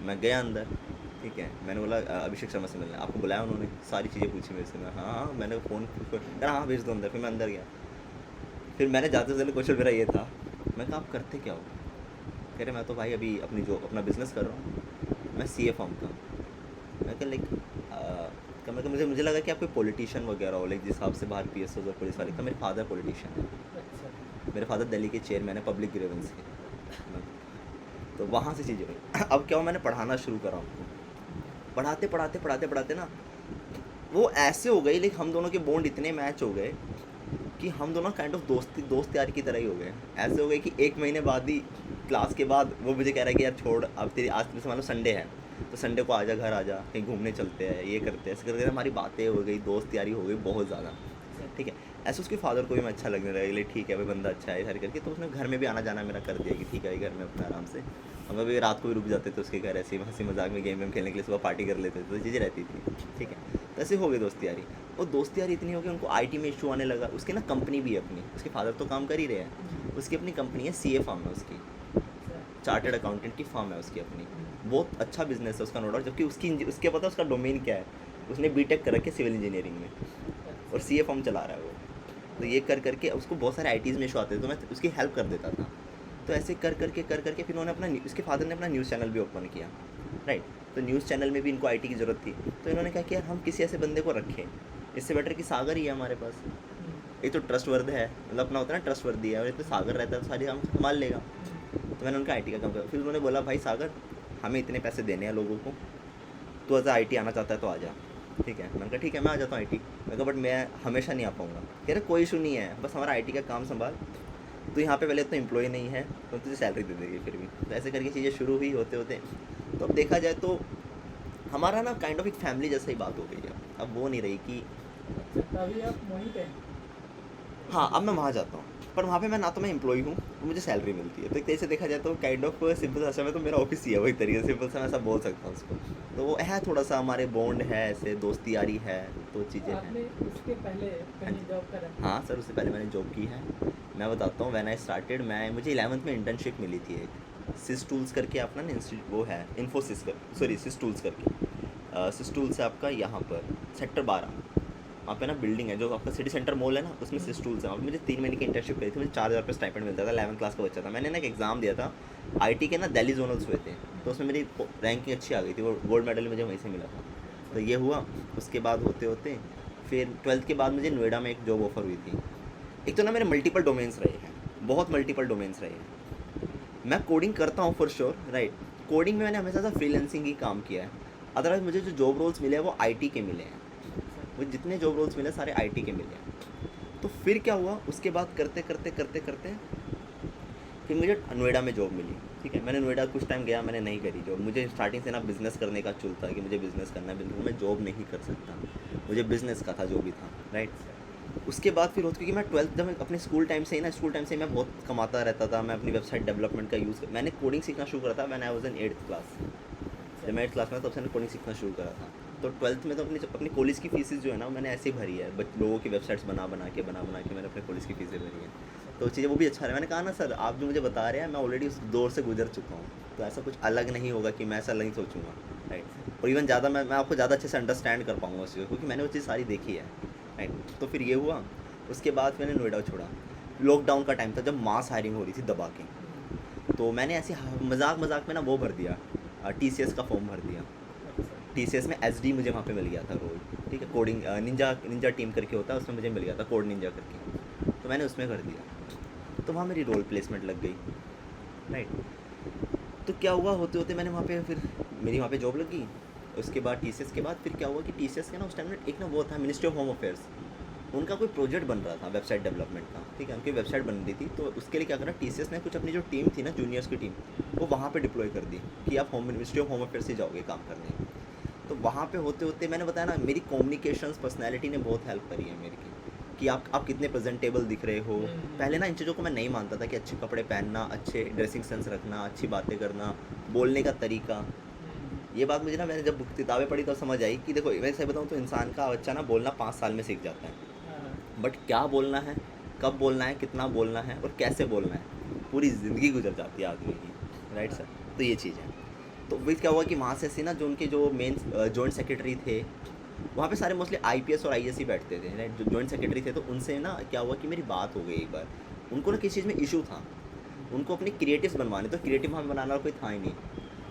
मैं गया अंदर, ठीक है, मैंने बोला अभिषेक शर्मा से मिलना है, आपको बुलाया उन्होंने, सारी चीज़ें पूछी मेरे से, मैं हाँ हाँ, मैंने फ़ोन करा, हाँ भेज दो अंदर, फिर मैं अंदर गया। फिर मैंने जाते से पहले क्वेश्चन मेरा ये था, मैं कहा आप करते क्या हो? कह रहे मैं तो भाई अभी अपनी जो अपना बिज़नेस कर रहा हूँ, मैं सीए फॉर्म का। मैं कहा लाइक क्या, मतलब मुझे लगा कि आप कोई पॉलिटिशियन वगैरह हो, लाइक जिस हिसाब से बाहर पीएस और पुलिस वाले का। मेरे फादर पॉलिटिशियन है, अच्छा। मेरे फादर दिल्ली के चेयरमैन है पब्लिक ग्रीवेंस के। तो वहाँ से चीज़ें हुई। अब क्या हुआ, मैंने पढ़ाना शुरू करा उनको, पढ़ाते ना वो ऐसे हो गई, लेकिन हम दोनों के बॉन्ड इतने मैच हो गए कि हम दोनों काइंड ऑफ दोस्त यार की तरह ही हो गए। ऐसे हो गए कि 1 महीने बाद ही, क्लास के बाद वो मुझे कह रहा है कि यार छोड़, अब तेरी आज जैसे मान लो संडे है तो संडे को आजा, घर आजा, कहीं घूमने चलते हैं, ये करते हैं, ऐसे करके हमारी बातें हो गई, दोस्त यारी हो गई बहुत ज़्यादा। ठीक है, ऐसे उसके फादर को भी मैं अच्छा लगने लगा, ठीक है भाई बंदा अच्छा है हर करके। तो उसने घर में भी आना जाना मेरा कर दिया कि ठीक है घर में अपना आराम से, हम अभी रात को भी रुक जाते थे उसके घर, ऐसे हंसी मजाक में गेम खेलने के लिए, सुबह पार्टी कर लेते थे, तो चीज़ें रहती थी। ठीक है, तो ऐसे हो गई दोस्ती यारी। और दोस्ती यारी इतनी हो गई, उनको आईटी में इशू आने लगा। उसकी ना कंपनी भी है अपनी, उसके फादर तो काम कर ही रहे हैं, उसकी अपनी कंपनी है, सीए फर्म है उसकी, चार्टर्ड अकाउंटेंट की फर्म है उसकी अपनी, बहुत अच्छा बिजनेस है उसका, नो डाउट। जबकि उसके पता है उसका डोमेन क्या है, उसने बीटेक कर रखी है सिविल इंजीनियरिंग में, और सीए फर्म चला रहा है वो। तो ये कर करके उसको बहुत सारे आईटीज़ में इशू आते थे, तो मैं उसकी हेल्प कर देता था। तो ऐसे कर करके फिर उन्होंने अपना, उसके फादर ने अपना न्यूज़ चैनल भी ओपन किया, राइट। तो न्यूज़ चैनल में भी इनको आईटी की ज़रूरत थी, तो इन्होंने कहा कि यार हम किसी ऐसे बंदे को रखें, इससे बेटर कि सागर ही है हमारे पास, एक तो ट्रस्टवर्द है, मतलब अपना होता है ना ट्रस्टवर्दी है, और एक तो सागर रहता है तो सारी काम संभाल लेगा। तो मैंने उनका आईटी का काम किया। फिर उन्होंने बोला भाई सागर, हमें इतने पैसे देने हैं लोगों को, तो एज आईटी आना चाहता है तो आ जा। ठीक है, मैंने कहा ठीक है मैं आ जाता हूँ आईटी। मैं कहा बट मैं हमेशा नहीं आ पाऊँगा। कह रहे कोई इशू नहीं है, बस हमारा आईटी का काम संभाल, तो यहाँ पे पहले तो एम्प्लॉय नहीं है तो तुझे सैलरी दे देगी फिर भी। तो ऐसे करके चीज़ें शुरू हुई होते होते। तो अब देखा जाए तो हमारा ना काइंड ऑफ एक फैमिली जैसा ही बात हो गई है। अब वो नहीं रही कि अच्छा, अभी आप वहीं पे हैं? हाँ अब मैं वहाँ जाता हूँ, पर वहाँ पे मैं ना तो मैं एम्प्लॉय हूँ तो मुझे सैलरी मिलती है। तो एक तरह से देखा जाए तो काइंड ऑफ सिंपल सा में तो मेरा ऑफिस ही है, वही तरीके से सिंपल सा मैं ऐसा बोल सकता हूँ उसको। तो वो है थोड़ा सा हमारे बॉन्ड है, ऐसे दोस्ती यारी है, तो चीज़ें आपने हैं। उसके पहले कहीं जॉब करा? हाँ सर, उससे पहले मैंने जॉब की है। मैं बताता हूँ, व्हेन आई स्टार्टेड, मुझे 11th में इंटर्नशिप मिली थी एक, सिस टूल्स करके अपना इंस्टीट्यूट वो है, इन्फोसिस कर, सॉरी सिस टूल्स करके, सिस टूल्स है आपका यहाँ पर सेक्टर 12, वहाँ पे ना बिल्डिंग है जो आपका सिटी सेंटर मॉल है ना, उसमें सिस टूल्स है। वहाँ पे मुझे 3 महीने की इंटर्नशिप करी थी, मुझे 4000 रुपये स्टाइपेंड मिलता था, 11th क्लास का बच्चा था। मैंने ना एक एग्ज़ाम दिया था आईटी के ना, दिल्ली जोनल्स हुए थे, तो उसमें मेरी रैंकिंग अच्छी आ गई थी, वो गोल्ड मेडल मुझे वहीं से मिला था। तो ये हुआ। उसके बाद होते होते फिर 12th के बाद मुझे नोएडा में एक जॉब ऑफर हुई थी। एक तो ना मेरे मल्टीपल डोमेन्स रहे हैं, बहुत मल्टीपल डोमेन्स रहे हैं। मैं कोडिंग करता हूँ फॉर श्योर, राइट। कोडिंग में मैंने हमेशा से फ्रीलांसिंग ही काम किया है। अदरवाइज मुझे जो जॉब रोल्स मिले हैं वो आईटी के मिले हैं, मुझे जितने जॉब रोल्स मिले सारे आईटी के मिले हैं। तो फिर क्या हुआ, उसके बाद करते फिर मुझे नोएडा में जॉब मिली। ठीक है, मैंने नोएडा कुछ टाइम गया, मैंने नहीं करी जॉब। मुझे स्टार्टिंग से ना बिज़नेस करने का चुल था कि मुझे बिज़नेस करना है, बिल्कुल मैं जॉब नहीं कर सकता, मुझे बिज़नेस का था जो भी था, राइट। उसके बाद फिर होता, क्योंकि मैं 12th जब मैं अपने स्कूल टाइम से ही मैं बहुत कमाता रहता था, मैं अपनी वेबसाइट डेवलपमेंट का यूज़ मैंने कोडिंग सीखना शुरू करा था when I was in 8th class. जब मैं 8th क्लास में तब से मैंने कोडिंग सीखना शुरू करा था। तो 12th में तो अपनी कॉलेज की फीसेस जो है ना मैंने ऐसे ही भरी है, लोगों की वेबसाइट्स बना के मैंने अपने कॉलेज की फीसें भरी है। तो चीज़ें वो भी अच्छा रहा। मैंने कहा ना सर, आप जो मुझे बता रहे हैं मैं ऑलरेडी उस दौर से गुजर चुका हूँ, तो ऐसा कुछ अलग नहीं होगा कि मैं ऐसा नहीं सोचूंगा, राइट। और इवन ज़्यादा मैं आपको ज़्यादा अच्छे से अंडरस्टैंड कर पाऊँगा उस चीज़ को, क्योंकि मैंने वो चीज़ सारी देखी है, राइट। तो फिर ये हुआ। उसके बाद मैंने नोएडा छोड़ा। लॉकडाउन का टाइम था जब मास हायरिंग हो रही थी दबा के, तो मैंने ऐसे मजाक में ना वो भर दिया, TCS का फॉर्म भर दिया। TCS में SD मुझे वहाँ पे मिल गया था रोल, ठीक है। कोडिंग निंजा टीम करके होता है, उसमें मुझे मिल गया था कोड निंजा करके, तो मैंने उसमें कर दिया। तो वहाँ मेरी रोल प्लेसमेंट लग गई, राइट। तो क्या हुआ, होते होते मैंने वहाँ पे फिर मेरी वहाँ पे जॉब लग गई। उसके बाद TCS के बाद फिर क्या हुआ कि TCS के ना उस टाइम में एक ना वो था, मिनिस्ट्री ऑफ होम अफेयर्स, उनका कोई प्रोजेक्ट बन रहा था वेबसाइट डेवलपमेंट का, ठीक है। उनकी वेबसाइट बन रही थी, तो उसके लिए क्या करा, TCS ने कुछ अपनी जो टीम थी ना, जूनियर्स की टीम, वो वहाँ पे डिप्लॉय कर दी कि आप मिनिस्ट्री ऑफ होम अफेयर्स से जाओगे काम करने। तो वहाँ पे होते होते मैंने बताया ना, मेरी कम्युनिकेशंस पर्सनैलिटी ने बहुत हेल्प करी है मेरी कि आप कितने प्रेजेंटेबल दिख रहे हो। पहले ना इन चीज़ों को मैं नहीं मानता था कि अच्छे कपड़े पहनना, अच्छे ड्रेसिंग सेंस रखना, अच्छी बातें करना, बोलने का तरीका, ये बात मुझे ना, मैंने जब किताबें पढ़ी तो समझ आई कि देखो मैं सही बताऊँ तो इंसान का बच्चा ना बोलना 5 साल में सीख जाता है, बट क्या बोलना है, कब बोलना है, कितना बोलना है और कैसे बोलना है, पूरी ज़िंदगी गुजर जाती है आदमी की, राइट सर। तो ये चीज़ है। तो वही क्या हुआ कि वहाँ से ऐसे ना जो उनके जो मेन जॉइंट सेक्रेटरी थे, वहाँ पे सारे मोस्टली आईपीएस और आईएएस ही बैठते थे, राइट। जो जॉइंट सेक्रेटरी थे तो उनसे ना क्या हुआ कि मेरी बात हो गई एक बार। उनको ना किसी चीज़ में इशू था, उनको अपने क्रिएटिव्स बनवाने, तो क्रिएटिव वहाँ बनाने वाला कोई था ही नहीं।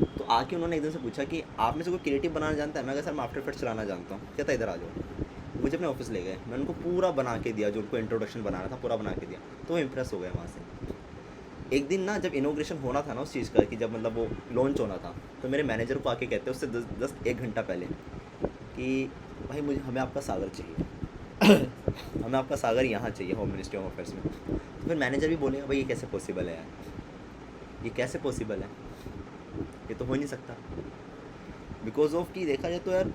तो आके उन्होंने एकदम से पूछा कि आप में से कोई क्रिएटिव बनाना जानता है? मैं कहा सर मैं आफ्टर इफेक्ट्स चलाना जानता हूँ। कहता इधर आ जाओ। मुझे अपने ऑफिस ले गए, मैंने उनको पूरा बना के दिया, जो उनको इंट्रोडक्शन बनाना था पूरा बना के दिया, तो वो इम्प्रेस हो गए वहाँ से। एक दिन ना जब इनोग्रेशन होना था ना उस चीज़ का, कि जब मतलब वो लॉन्च होना था, तो मेरे मैनेजर को आके कहते उससे 1 घंटा पहले कि भाई हमें आपका सागर चाहिए हमें आपका सागर यहाँ चाहिए होम मिनिस्ट्री होम अफेयर्स में। तो फिर मैनेजर भी बोलेगा भाई ये कैसे पॉसिबल है यार, ये कैसे पॉसिबल है, ये तो हो ही नहीं सकता। बिकॉज ऑफ कि देखा जाए तो यार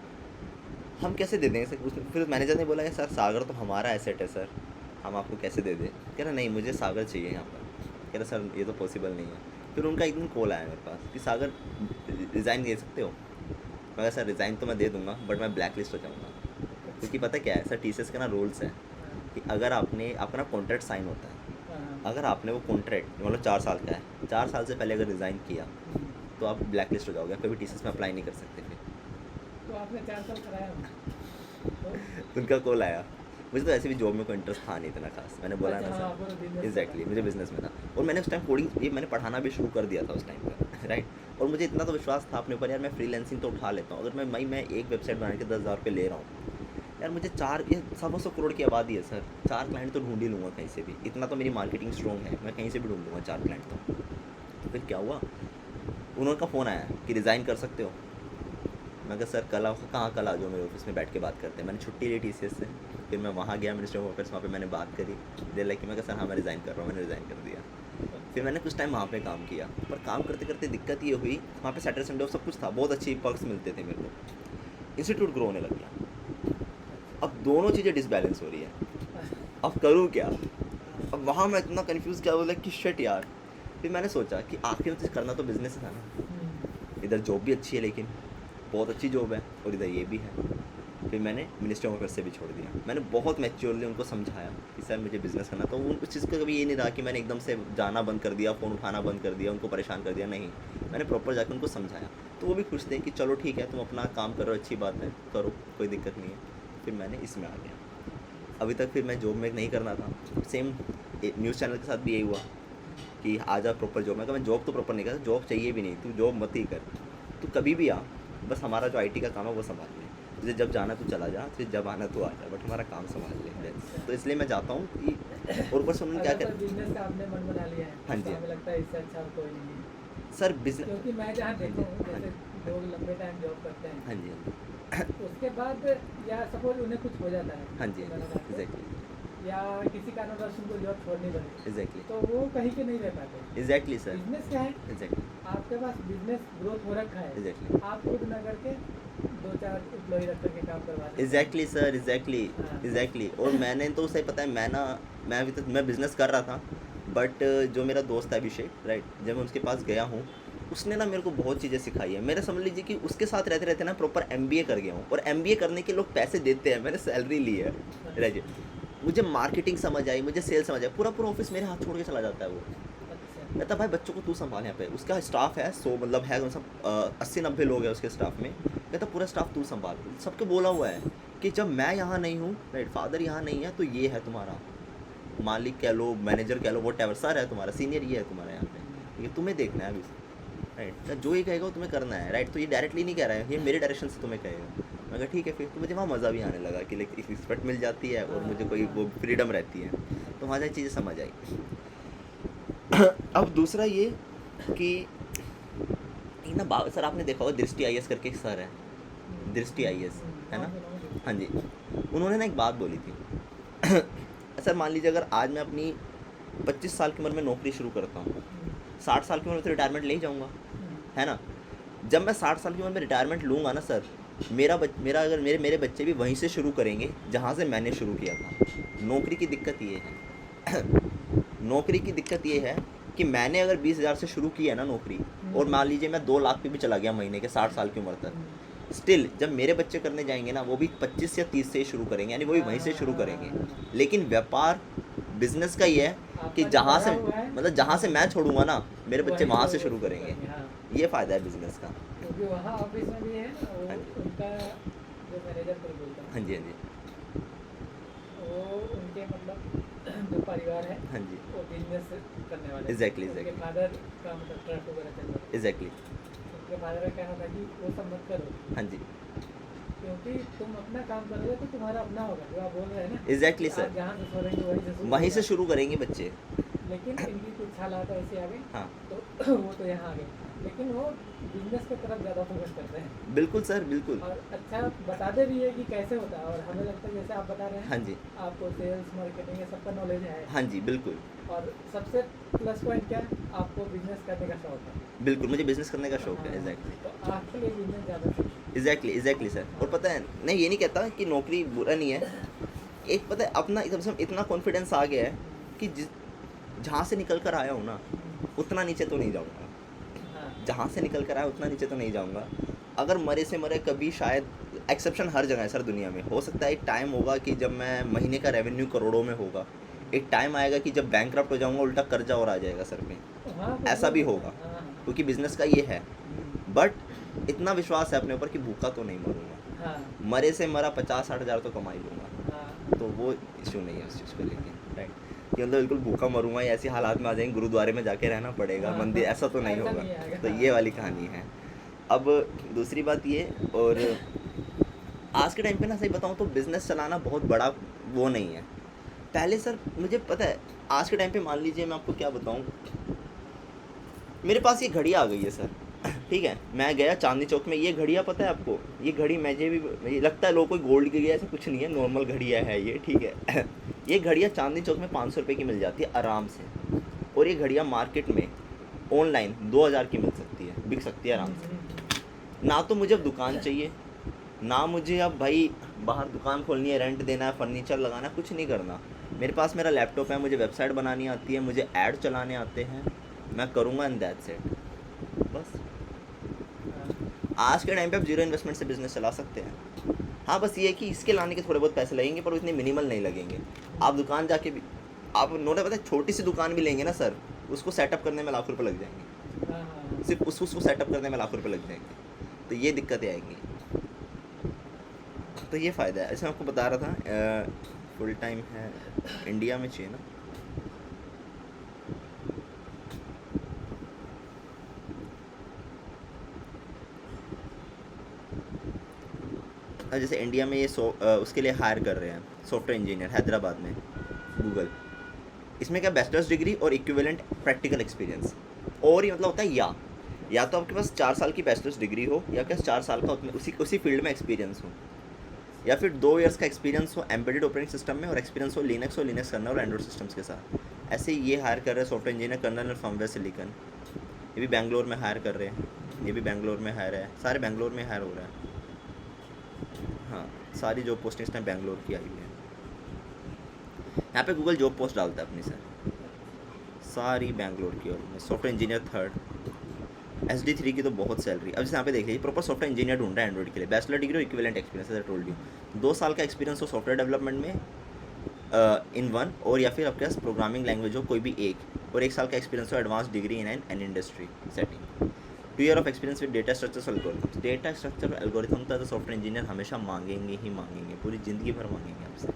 हम कैसे दे देंगे सर। फिर मैनेजर ने बोला कि सर सागर तो हमारा एसेट है सर, हम आपको कैसे दे दें। कह रहा नहीं मुझे सागर चाहिए यहाँ पर। कह रहा सर ये तो पॉसिबल नहीं है। फिर उनका एक दिन कॉल आया मेरे पास कि सागर रिज़ाइन दे सकते हो। मैं कहा सर रिज़ाइन तो मैं दे दूँगा बट मैं ब्लैक लिस्ट हो जाऊँगा। क्योंकि पता क्या है सर, टीसीएस के ना रूल्स हैं कि अगर आपका ना कॉन्ट्रैक्ट साइन होता है, अगर आपने वो कॉन्ट्रैक्ट मतलब 4 साल का है, 4 साल से पहले अगर रिज़ाइन किया तो आप ब्लैक लिस्ट हो जाओगे, कभी टीसीएस में अप्लाई नहीं कर सकते। फिर तो आपने 4 साल कराया तो? उनका कॉल आया। मुझे तो ऐसे भी जॉब में कोई इंटरेस्ट था नहीं इतना खास, मैंने बोला ना अच्छा, हाँ, पूरा सर business एग्जैक्टली था। मुझे बिजनेस में था। और मैंने उस टाइम कोडिंग ये मैंने पढ़ाना भी शुरू कर दिया था उस टाइम पर राइट। और मुझे इतना तो विश्वास था अपने ऊपर यार, मैं फ्रीलांसिंग तो उठा लेता हूँ। अगर मैं एक वेबसाइट बना के 10,000 रुपये ले रहा हूँ यार, मुझे ये 100 करोड़ की आबादी है सर, 4 क्लाइंट तो ढूंढ ही लूँगा कहीं से भी। इतना तो मेरी मार्केटिंग स्ट्रॉन्ग है, मैं कहीं से भी ढूंढ लूँगा 4 क्लाइंट तो फिर क्या हुआ, उन्होंने फ़ोन आया कि रिज़ाइन कर सकते हो। मैं कहा सर कल कहाँ कल आ जाओ मेरे ऑफिस में बैठ के बात करते हैं। मैंने छुट्टी ली टीसीएस से, फिर मैं वहाँ गया मिनिस्टर ऑफ अफेयर्स, वहाँ पे मैंने बात करी। देर लाइक मैं कहा सर हाँ मैं रिज़ाइन कर रहा हूँ, मैंने रिज़ाइन कर दिया। फिर मैंने कुछ टाइम वहाँ पे काम किया, पर काम करते करते दिक्कत ये हुई, वहाँ पे सैटरडे संडे सब कुछ था, बहुत अच्छी पर्क्स मिलते थे मेरे को। इंस्टीट्यूट ग्रो होने लग गया, अब दोनों चीज़ें डिसबैलेंस हो रही है, अब करूँ क्या। अब वहाँ मैं इतना कन्फ्यूज़ क्या बोला कि शिट यार। फिर मैंने सोचा कि आखिर में करना तो बिज़नेस था ना, इधर जॉब भी अच्छी है लेकिन बहुत अच्छी जॉब है, और इधर ये भी है। फिर मैंने मिनिस्टर ऑफ अफेयर्स से भी छोड़ दिया। मैंने बहुत मैच्योरली उनको समझाया कि सर मुझे बिज़नेस करना, तो उस चीज़ का कभी ये नहीं रहा कि मैंने एकदम से जाना बंद कर दिया, फ़ोन उठाना बंद कर दिया, उनको परेशान कर दिया, नहीं। मैंने प्रॉपर जाकर उनको समझाया, तो वो भी खुश थे कि चलो ठीक है तुम अपना काम करो, अच्छी बात है करो, कोई दिक्कत नहीं है। फिर मैंने इसमें आ गया। अभी तक फिर मैं जॉब में नहीं करना था, सेम न्यूज़ चैनल के साथ भी यही हुआ कि आ जा प्रॉपर जॉब में। मैं जॉब तो प्रॉपर नहीं करता, जॉब चाहिए भी नहीं, तू जॉब मत ही कर, तू कभी भी आ, बस हमारा जो आईटी का काम है वो संभाल ले, तुझे जब जाना तू चला जा, फिर जब आना तो आ जा, बट हमारा काम संभाल ले। तो इसलिए मैं जाता हूँ कि और ऊपर से उन्होंने क्या कर बिजनेस का आपने मन बना लिया है, हाँ जी। तो हमें लगता है इससे अच्छा और कोई नहीं है। सर बिजनेस, क्योंकि मैं जहाँ देखता हूँ जैसे लोग लंबे टाइम जॉब करते हैं, हाँ जी उसके बाद या सपोज उन्हें कुछ हो जाता है, हाँ जी एग्जैक्टली, या किसी कारणवश उनको जॉब छोड़नी पड़े, एग्जैक्टली तो वो कहीं के नहीं रह पाते। एग्जैक्टली सर बिजनेस क्या है, एग्जैक्टली आपके पास बिजनेस ग्रोथ हो रखा है, एग्जैक्टली आप खुद ना करके 2-4 एम्प्लॉय रख करके काम करवा सकते हैं। एग्जैक्टली सर एग्जैक्टली हाँ। एग्जैक्टली। और मैंने तो सही पता है, मैं अभी तक मैं बिज़नेस कर रहा था, बट जो मेरा दोस्त है अभिषेक, राइट, जब मैं उसके पास गया हूँ, उसने ना मेरे को बहुत चीज़ें सिखाई है। मेरा समझ लीजिए कि उसके साथ रहते रहते ना प्रॉपर एमबीए कर गया हूँ, और एमबीए करने के लोग पैसे देते हैं, मैंने सैलरी ली है, राइट। मुझे मार्केटिंग समझ आई, मुझे सेल समझ आई, पूरा ऑफिस मेरे हाथ छोड़ के चला जाता है वो। अच्छा, कहता भाई बच्चों को तू संभाल, यहाँ पे उसका स्टाफ है 100 मतलब है कौन सा 80-90 लोग हैं उसके स्टाफ में। कहता पूरा स्टाफ तू संभाल, सबके बोला हुआ है कि जब मैं यहाँ नहीं हूँ, राइट, फादर यहाँ नहीं है, तो ये है तुम्हारा मालिक कह लो, मैनेजर कह लो, वो टेवर सर है तुम्हारा, सीनियर ये है तुम्हारा यहाँ पे, ठीक है, तुम्हें देखना है अभी, राइट। जो ये कहेगा वो तुम्हें करना है, राइट। तो ये डायरेक्टली नहीं कह रहा है, ये मेरे डायरेक्शन से तुम्हें कहेगा। मैं कहा ठीक है। फिर तो मुझे वहाँ मज़ा भी आने लगा कि लाइक रिस्पेक्ट मिल जाती है और मुझे कोई वो फ्रीडम रहती है, तो वहाँ जाए चीज़ें समझ आई। अब दूसरा ये कि एक ना सर आपने देखा होगा दृष्टि आईएएस करके एक सर है, दृष्टि आईएएस है ना, हाँ जी। उन्होंने ना एक बात बोली थी सर मान लीजिए अगर आज मैं अपनी 25 साल की उम्र में नौकरी शुरू करता हूँ, 60 साल की उम्र में तो रिटायरमेंट ले ही जाऊँगा, है ना। जब मैं 60 साल की उम्र में रिटायरमेंट लूँगा ना सर, मेरा अगर मेरे बच्चे भी वहीं से शुरू करेंगे जहाँ से मैंने शुरू किया था। नौकरी की दिक्कत ये है नौकरी की दिक्कत ये है कि मैंने अगर 20,000 से शुरू किया ना नौकरी, और मान लीजिए मैं 2 लाख पे भी चला गया महीने के 60 साल की उम्र तक, स्टिल जब मेरे बच्चे करने जाएंगे ना, वो भी 25 या 30 से ही शुरू करेंगे, यानी वो भी वहीं से शुरू करेंगे। लेकिन व्यापार बिजनेस का ये है कि जहाँ से मतलब जहाँ से मैं छोड़ूंगा ना, मेरे बच्चे वहाँ से शुरू करेंगे। ये फ़ायदा है बिजनेस का। क्योंकि वहाँ ऑफिस में भी है वो हाँ जी। उनका जो मैनेजर को बोलता हाँ है जी, हाँ जी, वो उनके मतलब जो परिवार है हाँ जी, वो बिजनेस करने वाले एग्जैक्टली उनके एग्जैक्टली फादर का मतलब ट्रक वगैरह चल रहा है। एग्जैक्टली। उनके फादर का कहना था कि वो सब मत करो हाँ जी, क्योंकि तुम अपना काम करोगे तो तुम्हारा अपना होगा जो आप बोल रहे हैं ना एग्जैक्टली कि सर, आप जहाँ से छोड़ेंगे वहीं से शुरू वहीं से होगा। शुरू करेंगे बच्चे। लेकिन इनकी कुछ हालात ऐसे आ गए हाँ तो वो तो यहाँ आ गए लेकिन वो बिजनेस की तरफ ज़्यादा फोकस करते हैं बिल्कुल सर, बिल्कुल। और अच्छा बताते भी है कि कैसे होता है और हमें लगता है जैसे आप बता रहे हैं हाँ जी, आपको सेल्स मार्केटिंग ये सबका नॉलेज है हाँ जी, बिल्कुल और सबसे प्लस पॉइंट क्या है आपको बिजनेस करने का शौक है। बिल्कुल, मुझे बिजनेस करने का शौक है। हाँ, एग्जैक्टली तो आपके लिए बिजनेस ज़्यादा सही है। Exactly exactly sir. और पता है, मैं ये नहीं कहता कि नौकरी बुरा नहीं है। एक पता है अपना एकदम से इतना कॉन्फिडेंस आ गया है कि जिस जहाँ से निकल कर आया हूँ ना उतना नीचे तो नहीं जाऊँगा। हाँ जहाँ से निकल कर आया उतना नीचे तो नहीं जाऊँगा। अगर मरे से मरे कभी, शायद एक्सेप्शन हर जगह है सर दुनिया में, हो सकता है एक टाइम होगा कि जब मैं महीने का रेवेन्यू करोड़ों में होगा, एक टाइम आएगा कि जब बैंकक्रप्ट हो जाऊँगा, उल्टा कर्जा और आ जाएगा सर पे। हाँ कुछ ऐसा लोग भी होता होगा है, हाँ क्योंकि बिजनेस का ये है। बट इतना विश्वास है अपने ऊपर कि भूखा तो नहीं मरूंगा। हाँ मरे से मरा 50-60 हज़ार तो कमा ही लूँगा। हाँ तो वो इशू नहीं है उस चीज़ को लेके, राइट। कि मतलब बिल्कुल भूखा मरूंगा या ऐसी हालात में आ जाएंगे गुरुद्वारे में जाके रहना पड़ेगा, हाँ, मंदिर, ऐसा तो नहीं ऐसा होगा। नहीं आएगा, तो हाँ। ये वाली कहानी है। अब दूसरी बात ये, और आज के टाइम पे ना सही बताऊँ तो बिज़नेस चलाना बहुत बड़ा वो नहीं है। पहले सर मुझे पता है, आज के टाइम पे मान लीजिए मैं आपको क्या बताऊँ, मेरे पास ये घड़ी आ गई है सर, ठीक है, मैं गया चांदनी चौक में, ये घड़ियाँ पता है आपको, ये घड़ी मुझे भी ये लगता है लोगों को गोल्ड की, ऐसा कुछ नहीं है, नॉर्मल घड़ियाँ है ये, ठीक है। ये घड़ियाँ चांदनी चौक में 500 रुपये की मिल जाती है आराम से, और ये घड़ियाँ मार्केट में ऑनलाइन 2000 की मिल सकती है, बिक सकती है आराम से। ना तो मुझे अब दुकान चाहिए, ना मुझे अब भाई बाहर दुकान खोलनी है, रेंट देना है, फर्नीचर लगाना है, कुछ नहीं करना। मेरे पास मेरा लैपटॉप है, मुझे वेबसाइट बनानी आती है, मुझे ऐड चलाने आते हैं, मैं करूँगा एंड दैट्स इट, बस। आज के टाइम पे आप जीरो इन्वेस्टमेंट से बिजनेस चला सकते हैं। हाँ बस ये है कि इसके लाने के थोड़े बहुत पैसे लगेंगे, पर वो इतने मिनिमल नहीं लगेंगे। आप दुकान जाके भी, आप उन्होंने पता है छोटी सी दुकान भी लेंगे ना सर, उसको सेटअप करने में लाख रुपए लग जाएंगे, हाँ हाँ सिर्फ उसको सेटअप करने में लाख रुपए लग जाएंगे। तो ये दिक्कतें आएंगी। तो ये फ़ायदा है, ऐसे मैं आपको बता रहा था। फुल टाइम है इंडिया में चाहिए ना, जैसे इंडिया में ये उसके लिए हायर कर रहे हैं सॉफ्टवेयर इंजीनियर हैदराबाद में, गूगल। इसमें क्या बैचलर्स डिग्री और इक्विवेलेंट प्रैक्टिकल एक्सपीरियंस, और ये मतलब होता है या तो आपके पास 4 साल की बैचलर्स डिग्री हो, या आपके पास 4 साल का उसी फील्ड में एक्सपीरियंस हो, या फिर 2 इयर्स का एक्सपीरियंस हो एम्बेडेड ऑपरेटिंग सिस्टम में, और एक्सपीरियंस हो लिनक्स करना और एंड्रॉइड सिस्टम्स के साथ। ऐसे ही ये हायर कर रहे हैं software engineer kernel firmware silicon, ये भी बैंगलोर में हायर कर रहे हैं, ये भी बैंगलोर में हायर है, सारे बैंगलोर में हायर हो रहा है। हाँ, सारी जॉब पोस्टिंग इस टाइम बैंगलोर की आई हुई है। यहाँ पे गूगल जॉब पोस्ट डालता है अपनी सर, सारी बैंगलोर की, और सॉफ्टवेयर इंजीनियर 3rd, SD3 की तो बहुत सैलरी। अब जैसे यहाँ पे देख लीजिए, प्रॉपर सॉफ्टवेयर इंजीनियर ढूंढ रहा है एंड्रॉइड के लिए, बैचलर डिग्री और equivalent experience, as I told you. 2 साल का एक्सपीरियंस हो सॉफ्टवेयर डेवलपमेंट में इन वन, और या फिर आपके पास प्रोग्रामिंग लैंग्वेज हो कोई भी एक, और 1 साल का एक्सपीरियंस हो advance degree in an industry setting. 2 year of experience with data structure algorithms. Data structure algorithm तो सॉफ्टवेयर इंजीनियर हमेशा मांगेंगे ही मांगेंगे, पूरी ज़िंदगी भर मांगेंगे आपसे।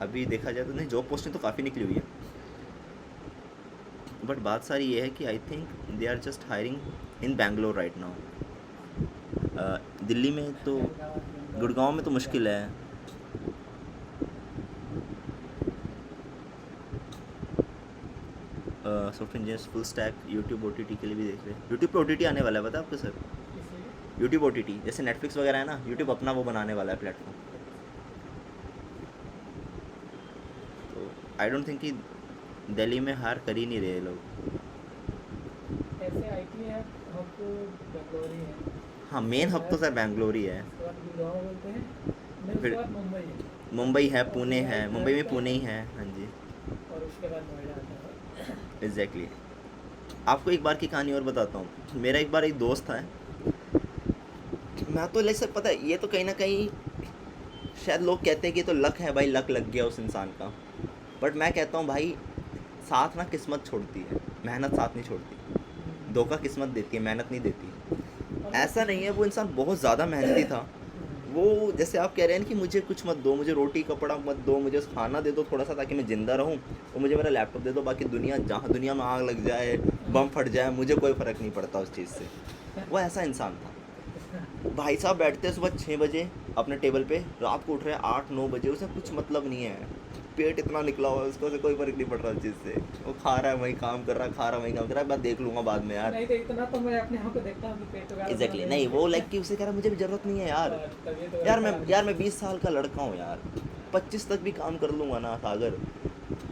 अभी देखा जाए तो नहीं, जॉब पोस्टिंग तो काफ़ी निकली हुई है, बट बात सारी ये है कि I think they are just hiring in Bangalore right now. Delhi में तो, गुड़गांव में तो मुश्किल है। Software engineer full stack YouTube OTT के लिए भी देख रहे हैं। यूट्यूब पे OTT आने वाला है, पता है आपको सर? यूट्यूब OTT जैसे नेटफ्लिक्स वगैरह है ना, यूट्यूब अपना वो बनाने वाला है प्लेटफॉर्म। तो आई डोंट थिंक कि दिल्ली में हायर कर ही नहीं रहे लोग। ऐसे IT है हब तो बेंगलोर ही है। हाँ, मेन हब तो सर बैंगलोर ही है, उसके बाद गुड़गांव बोलते हैं, नहीं उसके फिर बाद मुंबई है, मुंबई है, पुणे है, मुंबई में पुणे ही है, हाँ जी और उसके बाद नोएडा आता है। एग्जैक्टली। आपको एक बार की कहानी और बताता हूँ। मेरा एक बार एक दोस्त था, मैं तो लाइक सर पता है, ये तो कहीं ना कहीं शायद लोग कहते हैं कि तो लक है भाई, लक लग गया उस इंसान का, बट मैं कहता हूँ भाई साथ ना किस्मत छोड़ती है, मेहनत साथ नहीं छोड़ती। धोखा किस्मत देती है, मेहनत नहीं देती। ऐसा नहीं है, वो इंसान बहुत ज़्यादा मेहनती था। वो जैसे आप कह रहे हैं कि मुझे कुछ मत दो, मुझे रोटी कपड़ा मत दो, मुझे खाना दे दो थोड़ा सा ताकि मैं ज़िंदा रहूं, और मुझे मेरा लैपटॉप दे दो, बाकी दुनिया जहाँ दुनिया में आग लग जाए, बम फट जाए, मुझे कोई फ़र्क नहीं पड़ता उस चीज़ से। वो ऐसा इंसान था। भाई साहब बैठते हैं सुबह 6 बजे अपने टेबल पे, रात को उठ रहे हैं 8-9 बजे, उसे कुछ मतलब नहीं है, पेट इतना निकला हुआ है उसको, उसे कोई फ़र्क नहीं पड़ रहा उस चीज़ से। वो खा रहा है वहीं काम कर रहा है, खा रहा है वहीं काम कर रहा है, मैं देख लूँगा बाद में यार। नहीं तो इतना तो मैं अपने आप को देखता हूँ कि पेट वगैरह एग्जैक्टली नहीं, वो लाइक कि उसे कह रहा मुझे भी ज़रूरत नहीं है यार। तबीयत वगैरह यार खराब मैं 20 साल का लड़का हूँ यार, 25 तक भी काम कर लूँगा ना सागर,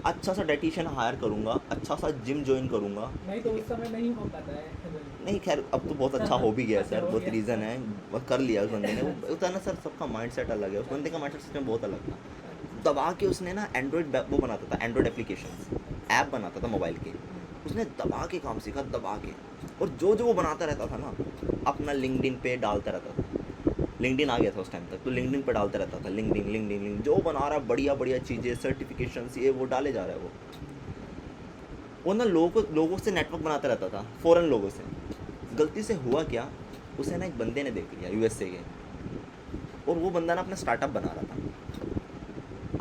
अच्छा सा डाइटिशियन हायर करूँगा, अच्छा सा जिम ज्वाइन करूँगा। नहीं तो उस समय नहीं हो पाता है। नहीं खैर अब तो बहुत अच्छा हो भी गया है अच्छा सर, हो बहुत गया। रीज़न है, वो कर लिया उस बंदे ने। वो होता है ना सर, सबका माइंडसेट अलग है, उस बंदे का माइंडसेट सिस्टम बहुत अलग था। दबा के उसने ना एंड्रॉयड वो बनाता था, एंड्रॉयड एप्लीकेशन ऐप बनाता था मोबाइल के, उसने दबा के काम सीखा, दबा के। और जो जो वो बनाता रहता था ना, अपना लिंक्डइन पे डालता रहता था। लिंक्डइन आ गया था उस टाइम तक, तो लिंक्डइन पे डालता रहता था, लिंक्डइन जो बना रहा है बढ़िया बढ़िया चीज़ें, सर्टिफिकेशंस, ये वो डाले जा रहा है वो ना लोगों से नेटवर्क बनाता रहता था, फ़ॉरेन लोगों से। गलती से हुआ क्या, उसे ना एक बंदे ने देख लिया यूएसए के, और वो बंदा ना अपना स्टार्टअप बना रहा था।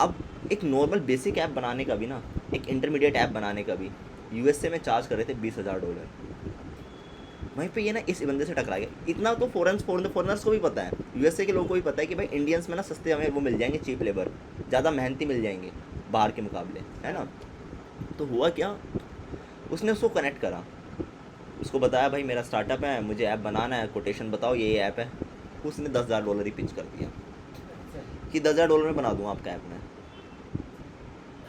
अब एक नॉर्मल बेसिक ऐप बनाने का भी ना, एक इंटरमीडिएट ऐप बनाने का भी यूएसए में चार्ज कर रहे थे $20,000। वहीं पे ये ना इस बंदे से टकरा गया। इतना तो फॉरेनर्स को भी पता है, यूएसए के लोगों को भी पता है कि भाई इंडियंस में ना सस्ते हमें वो मिल जाएंगे, चीप लेबर, ज़्यादा मेहनती मिल जाएंगे बाहर के मुकाबले, है ना। तो हुआ क्या, उसने उसको कनेक्ट करा, उसको बताया भाई मेरा स्टार्टअप है, मुझे ऐप बनाना है, कोटेशन बताओ ये ऐप है। उसने $10,000 ही पिच कर दिया कि $10,000 में बना दूँ आपका ऐप में।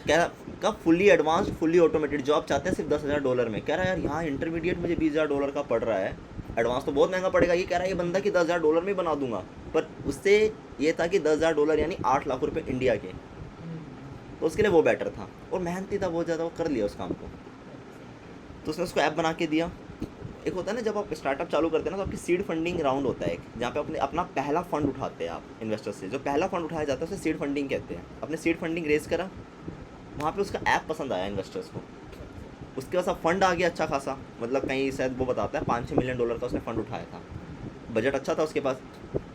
कह रहा का fully advanced fully automated job चाहते हैं सिर्फ $10,000 में। कह रहा है यार यहाँ इंटरमीडिएट मुझे $20,000 का पड़ रहा है, एडवांस तो बहुत महंगा पड़ेगा। ये कह रहा है ये बंदा कि $10,000 में बना दूंगा, पर उससे ये था कि $10,000 यानी 8 लाख रुपए इंडिया के, तो उसके लिए वो बेटर था, और मेहनती था बहुत ज़्यादा, वो कर लिया उस काम को। तो उसने उसको ऐप बना के दिया। एक होता है ना जब आप स्टार्टअप चालू करते हैं ना, तो आपकी सीड फंडिंग राउंड होता है एक, जहाँ पे अपना पहला फंड उठाते हैं आप इन्वेस्टर से। जो पहला फंड उठाया जाता है उसे सीड फंडिंग कहते हैं। अपने सीड फंडिंग रेज करा, वहाँ पे उसका ऐप पसंद आया इन्वेस्टर्स को, उसके पास अब फंड आ गया अच्छा खासा, मतलब कहीं शायद वो बताता है $5-6 मिलियन का उसने फ़ंड उठाया था, बजट अच्छा था उसके पास।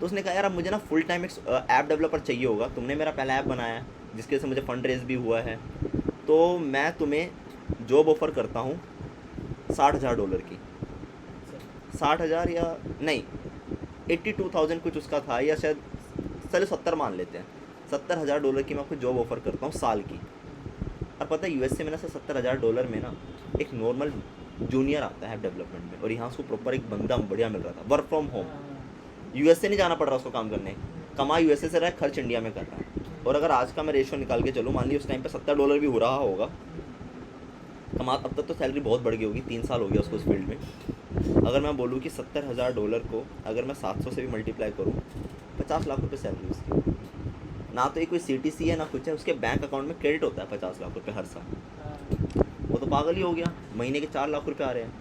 तो उसने कहा यार अब मुझे ना फुल टाइम एक ऐप डेवलपर चाहिए होगा, तुमने मेरा पहला ऐप बनाया है जिसकी वजह से मुझे फंड रेज भी हुआ है, तो मैं तुम्हें जॉब ऑफ़र करता हूँ $60,000 की। 60,000 या नहीं 82,000 कुछ उसका था, या शायद चलो 70 मान लेते हैं, $70,000 की मैं आपको जॉब ऑफ़र करता हूँ साल की। और पता है यूएसए में ना सर $70,000 में ना एक नॉर्मल जूनियर आता है डेवलपमेंट में, और यहाँ उसको प्रॉपर एक बंदा बढ़िया मिल रहा था, वर्क फ्रॉम होम। यूएसए नहीं जाना पड़ रहा उसको काम करने, कमा यूएसए से रहा है, खर्च इंडिया में कर रहा है। और अगर आज का मैं रेशियो निकाल के चलूँ, मान ली उस टाइम पे $70 भी हो रहा होगा कमा, अब तक तो सैलरी बहुत बढ़ गई होगी, 3 साल हो गया उसको उस फील्ड में। अगर मैं बोलूँ कि $70,000 को अगर मैं 700 से भी मल्टीप्लाई करूँ, 50 लाख रुपये सैलरी उसकी। ना तो ये कोई CTC है ना कुछ है, उसके बैंक अकाउंट में क्रेडिट होता है 50 लाख रुपये हर साल। वो तो पागल ही हो गया, महीने के 4 लाख रुपये आ रहे हैं,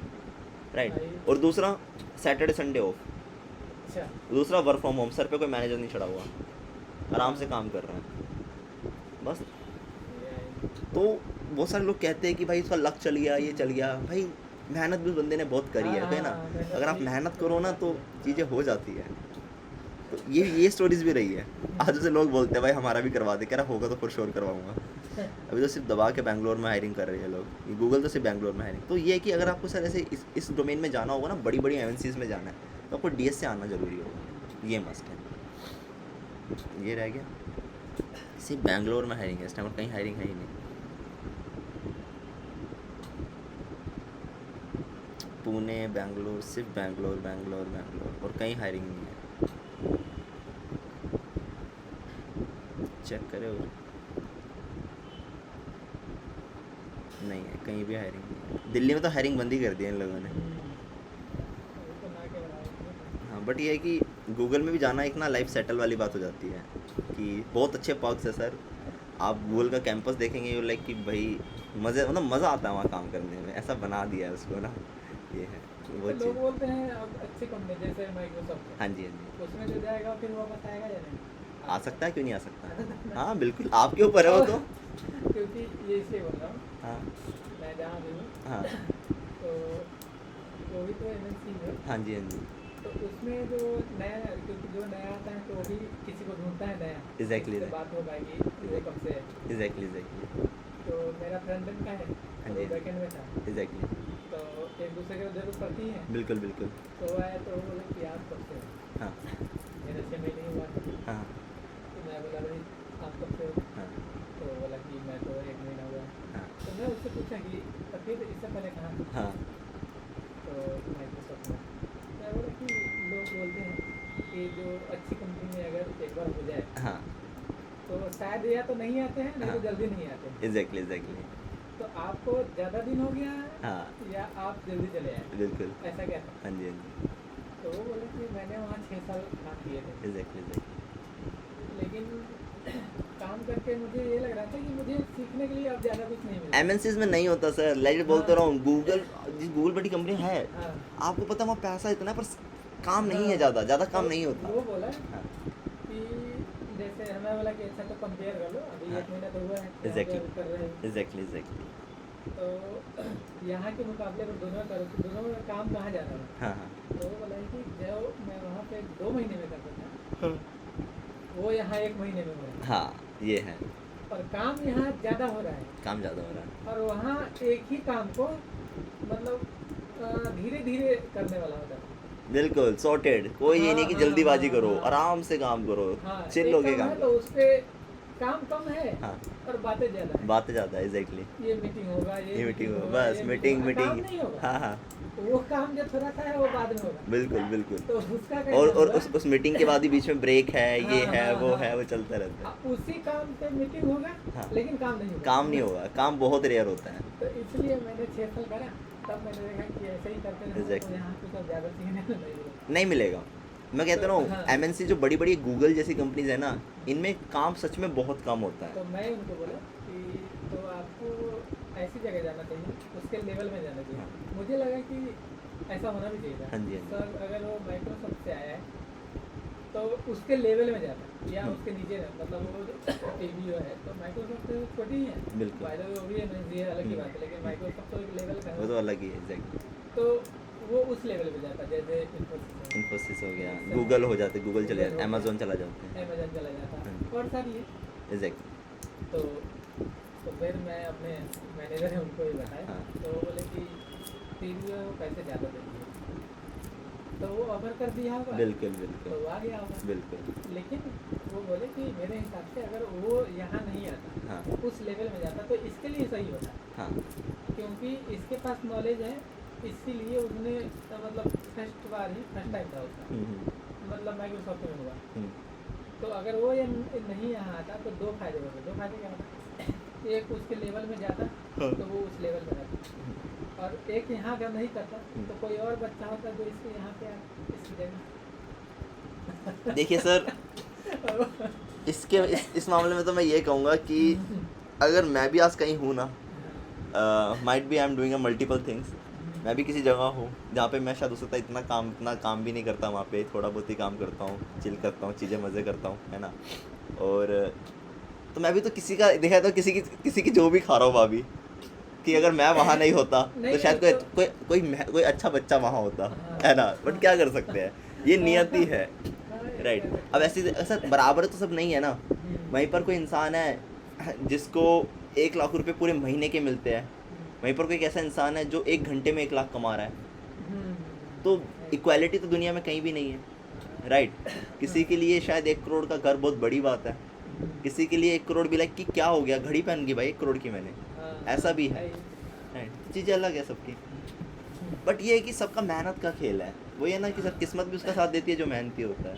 राइट। और दूसरा सैटरडे संडे ऑफ, अच्छा दूसरा वर्क फ्रॉम होम, सर पे कोई मैनेजर नहीं चढ़ा हुआ, आराम से काम कर रहा है बस। तो बहुत सारे लोग कहते हैं कि भाई इसका लक चल गया, ये चल गया, भाई मेहनत भी उस बंदे ने बहुत करी है ना। अगर आप मेहनत करो ना तो चीज़ें हो जाती है। तो ये स्टोरीज भी रही है। आज उसे लोग बोलते हैं भाई हमारा भी करवा दे, कह रहा होगा तो फॉर श्योर करवाऊंगा। अभी तो सिर्फ दबा के बैंगलोर में हायरिंग कर रहे हैं लोग, गूगल तो सिर्फ बैंगलोर में हायरिंग। तो ये है कि अगर आपको सर ऐसे इस डोमेन में जाना होगा ना, बड़ी बड़ी MNCs में जाना है, तो आपको DS से आना ज़रूरी होगा, ये मस्ट है। ये रह गया, सिर्फ बैंगलोर में हायरिंग है इस टाइम, और कहीं हायरिंग है ही नहीं। पुणे, बैंगलोर, सिर्फ बैंगलोर और कहीं हायरिंग नहीं है। चेक करें और नहीं है, कहीं भी हायरिंग नहीं है। दिल्ली में तो हायरिंग बंद ही कर दी है इन लोगों ने। हाँ बट ये है कि गूगल में भी जाना एक ना लाइफ सेटल वाली बात हो जाती है कि बहुत अच्छे पर्क्स है सर। आप गूगल का कैंपस देखेंगे, यू लाइक कि भाई मज़े, मतलब मज़ा आता है वहाँ काम करने में, ऐसा बना दिया है उसको ना, ये है वो तो लोग चीज़। बोलते हैं अब अच्छी कंपनी जैसे माइक्रोसॉफ्ट, हाँ जी, हाँ जी, उसमें जो जाएगा फिर वापस आएगा या नहीं? आ सकता है, क्यों नहीं आ सकता। हाँ बिल्कुल, आपके ऊपर है वो तो। क्योंकि ये इसलिए बोल रहा हूँ, हाँ मैं जहाँ भी हूँ हाँ तो वो भी तो एमएनसी है। हाँ जी, हाँ जी, तो उसमें जो नया, क्योंकि जो नया आता है तो वो भी किसी को ढूंढता है नया, Exactly जिससे right. बात हो पाएगी ये कब से है। एग्जैक्टली एग्जैक्टली, तो मेरा फ्रंट एंड का है, हाँ तो जी, बैक एंड में था, एग्जैक्टली, तो एक दूसरे की जरूरत पड़ती है। बिल्कुल बिल्कुल, तो वो आया तो वो बोले कि आप कब से हो, हाँ मेरा 6 महीने ही हुआ। हाँ तो मैं बोला भाई आप कब से हो, हाँ तो बोला कि मैं तो 1 महीना हुआ। हाँ तो मैं उससे पूछा कि तो फिर इससे पहले कहाँ था, हाँ तो माइक्रोसॉफ्ट में। मैं बोला कि लोग बोलते हैं कि जो अच्छी कंपनी में अगर एक बार हो जाए हाँ, तो शायद या तो नहीं आते हैं, नहीं हाँ। तो जल्दी नहीं आते हैं। एग्जैक्टली एग्जैक्टली, तो आपको ज़्यादा दिन हो गया है हाँ या आप जल्दी चले आए, बिल्कुल, ऐसा क्या था? हाँ जी, हाँ जी, तो वो बोले कि मैंने वहाँ 6 साल काम किए थे, एग्जैक्टली एग्जैक्टली। लेकिन काम करके मुझे ये लग रहा था कि मुझे सीखने के लिए अब ज़्यादा कुछ नहीं मिला। एमएनसीज में नहीं होता सर, लाइक बोलते रहा हूँ, गूगल, जिस गूगल बड़ी कंपनी है, हाँ, आपको पता है वहाँ पैसा इतना है पर काम नहीं है, ज़्यादा काम तो नहीं होता। वो बोला हाँ कि जैसे हमें बोला कि अच्छा तो कंपेयर कर लो, अभी हाँ। 1 महीना तो हुआ है यहाँ पे Exactly. अभी कर रहे हैं। एग्जैक्टली एग्जैक्टली, तो यहाँ के मुकाबले में दोनों करो तो दोनों में काम कहाँ ज़्यादा है। हाँ हाँ तो वो बोला कि जो मैं वहाँ पे 2 महीने में करता था हाँ, वो यहाँ 1 महीने में हो रहा है, हाँ ये है, और काम यहाँ ज़्यादा हो रहा है, काम ज़्यादा हो रहा है, और वहाँ एक ही काम को मतलब धीरे धीरे करने वाला होता है। बिल्कुल सॉर्टेड, कोई ये नहीं कि हाँ, जल्दीबाजी हाँ, करो, हाँ। आराम से काम करो, हाँ, चिल एक होके काम काम है तो करो। उस पे काम कम है हाँ, और बातें ज़्यादा है। बातें ज़्यादा है, एग्जैक्टली, ये मीटिंग होगा, ये मीटिंग हो, होगा, बस ये मीटिंग होगा, काम मीटिंग, नहीं होगा। हाँ हाँ, वो काम जो थोड़ा सा है वो बाद में होगा। बिल्कुल बिल्कुल, तो उसका और कैसा हुआ? उस मीटिंग के बाद ही बीच में ब्रेक है, ये हाँ, है हाँ, वो हाँ। है, वो चलता रहता है, उसी काम पे मीटिंग होगा, हाँ। लेकिन काम नहीं होगा। काम नहीं होगा, काम बहुत रेयर होता है, तो इसलिए मैंने 6 साल करा, तब मैंने देखा कि ऐसे ही करते रहो तो Exactly. यहाँ कुछ अब ज़्यादा सीखने को नहीं मिलेगा। नहीं मिलेगा। मैं कहता तो, हूँ हाँ। एमएनसी जो बड़ी बड़ी गूगल जैसी कंपनीज है ना, इनमें काम सच में बहुत कम होता तो है, मैं उनको बोला कि तो आपको ऐसी जगह जाना चाहिए, उसके लेवल में जाना चाहिए। हाँ। मुझे लगा कि ऐसा होना भी चाहिए था। हाँ जी, हाँ जी। सर अगर वो माइक्रोसॉफ्ट से आया है तो उसके लेवल में जाता या हम्म। उसके नीचे मतलब वो टीवीओ है तो माइक्रोसॉफ्ट तो छोटी ही है, बिल्कुल। फायदा वो भी है अलग की बात है, लेकिन माइक्रोसॉफ्ट तो एक लेवल का वो है, तो अलग ही है, एग्जैक्टली, तो वो उस लेवल पे जाता जैसे इन्फोसिस इन्फोसिस हो गया, गूगल हो जाते, गूगल चले Google जाते, हो अमेजोन चला जाते हैं, अमेजन चला जाता हाँ। और सारी है। एग्जैक्टली, तो फिर मैं अपने मैनेजर है उनको ही बताया, हाँ। तो वो बोले कि टीवीओ पैसे ज़्यादा देती है, तो वो ऑफर कर दिया होगा, बिल्कुल तो बिल्कुल वो आ गया होगा। बिल्कुल, लेकिन वो बोले कि मेरे हिसाब से अगर वो यहाँ नहीं आता, हाँ उस लेवल में जाता तो इसके लिए सही होता, हाँ, क्योंकि इसके पास नॉलेज है, इसीलिए उसने मतलब फर्स्ट टाइम था उसका, मतलब माइक्रोसॉफ्ट में हुआ। तो अगर वो ये नहीं यहाँ आता तो 2 फायदे होते। 2 फायदे क्या होता, एक उसके लेवल में जाता हाँ। तो वो उस लेवल में रहता, और एक यहाँ अगर नहीं करता तो कोई और बच्चा होता जो इसके यहाँ पे इसकी जगह। देखिए सर, इस मामले में तो मैं ये कहूँगा कि अगर मैं भी आज कहीं हूँ ना, might be I am doing multiple things, मैं भी किसी जगह हूँ जहाँ पे मैं शायद हो सकता है इतना काम भी नहीं करता, वहाँ पे थोड़ा बहुत ही काम करता हूँ, चिल करता हूँ, चीज़ें मज़े करता हूँ, है ना, और तो मैं भी तो किसी का देखा तो किसी की जो भी खा रहा हूँ भाभी, कि अगर मैं वहाँ नहीं होता नहीं, तो शायद कोई अच्छा बच्चा वहाँ होता, है ना, बट क्या कर सकते हैं, ये नियति है, राइट। अब ऐसा बराबर तो सब नहीं है ना, वहीं पर कोई इंसान है जिसको 1 लाख रुपए पूरे महीने के मिलते हैं, वहीं पर कोई एक ऐसा इंसान है जो 1 घंटे में 1 लाख कमा रहा है, तो इक्वालिटी तो दुनिया में कहीं भी नहीं है, राइट। किसी के लिए शायद 1 करोड़ का घर बहुत बड़ी बात है, किसी के लिए 1 करोड़ भी लाइक कि क्या हो गया, घड़ी पहन गई भाई 1 करोड़ की मैंने, ऐसा भी है, राइट। चीज़ें अलग है सबकी, बट ये है कि सबका मेहनत का खेल है, वो ये ना कि सब किस्मत भी उसका साथ देती है जो मेहनती होता है,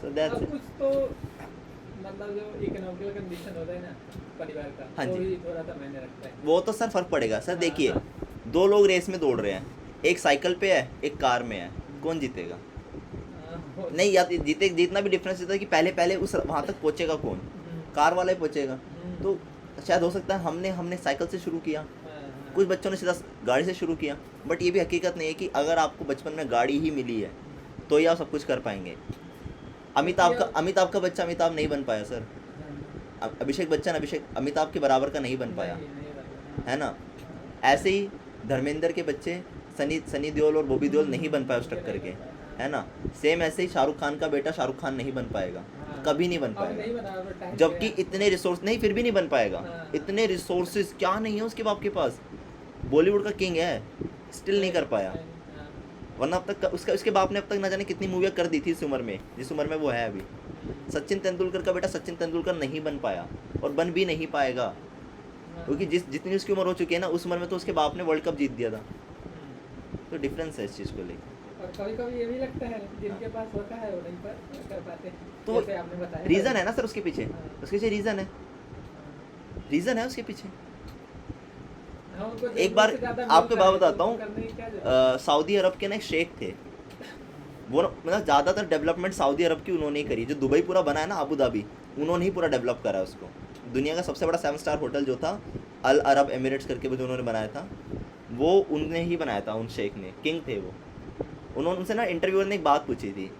सो दैट्स इट। कुछ तो मतलब जो इकोनॉमिकल कंडीशन होता है ना परिवार का, हाँ वो जी। भी थोड़ा सा मायने रखता है। वो तो सर फ़र्क पड़ेगा सर, देखिए हाँ। 2 लोग रेस में दौड़ रहे हैं, एक साइकिल पे है एक कार में है, कौन जीतेगा? नहीं, या जीतना भी डिफरेंस होता है कि पहले उस वहाँ तक पहुँचेगा कौन, कार वाला ही पहुँचेगा। तो शायद हो सकता है हमने साइकिल से शुरू किया, कुछ बच्चों ने सीधा गाड़ी से शुरू किया, बट ये भी हकीकत नहीं है कि अगर आपको बचपन में गाड़ी ही मिली है तो ही आप सब कुछ कर पाएंगे। अमिताभ का बच्चा अमिताभ नहीं बन पाया सर, अभिषेक बच्चन अमिताभ के बराबर का नहीं बन पाया, है ना। ऐसे ही धर्मेंद्र के बच्चे सनी सनी देओल और बॉबी देओल नहीं बन पाए उस टक्कर के, है ना। सेम ऐसे ही शाहरुख खान का बेटा शाहरुख खान नहीं बन पाएगा, हाँ। कभी नहीं बन अब नहीं पाएगा। बना, अब टाइम जबकि गया। इतने रिसोर्स नहीं, फिर भी नहीं बन पाएगा। हाँ। इतने रिसोर्सेज क्या नहीं है उसके बाप के पास, बॉलीवुड का किंग है, स्टिल नहीं कर पाया। हाँ। वरना अब तक उसके बाप ने अब तक ना जाने कितनी मूवियाँ कर दी थी इस उम्र में, जिस उम्र में वो है अभी। सचिन तेंदुलकर का बेटा सचिन तेंदुलकर नहीं बन पाया और बन भी नहीं पाएगा, हाँ। क्योंकि जितनी उसकी उम्र हो चुकी है ना, उस उम्र में तो उसके बाप ने वर्ल्ड कप जीत दिया था। तो डिफरेंस है इस चीज़ को लेकर। और कभी कभी ये भी लगता है जिनके पास होता है वो नहीं कर पाते, तो जैसे आपने बताया रीज़न है ना सर उसके पीछे, हाँ। उसके पीछे रीज़न है उसके पीछे। हाँ, उनको एक बार जरूरत से ज़्यादा आपको मिलता बात है, बताता तो हूँ, करने की क्या जरूरत सऊदी अरब के ना एक शेख थे, वो मतलब ज़्यादातर डेवलपमेंट सऊदी अरब की उन्होंने ही करी। जो दुबई पूरा बना है ना, अबू धाबी, उन्होंने ही पूरा डेवलप करा है उसको। दुनिया का सबसे बड़ा 7 स्टार होटल जो था अल अरब एमिरेट्स करके, वो जो उन्होंने बनाया था, वो उनने ही बनाया था, उन शेख ने, किंग थे वो। उन्होंने उनसे ना इंटरव्यूअर ने एक बात पूछी थी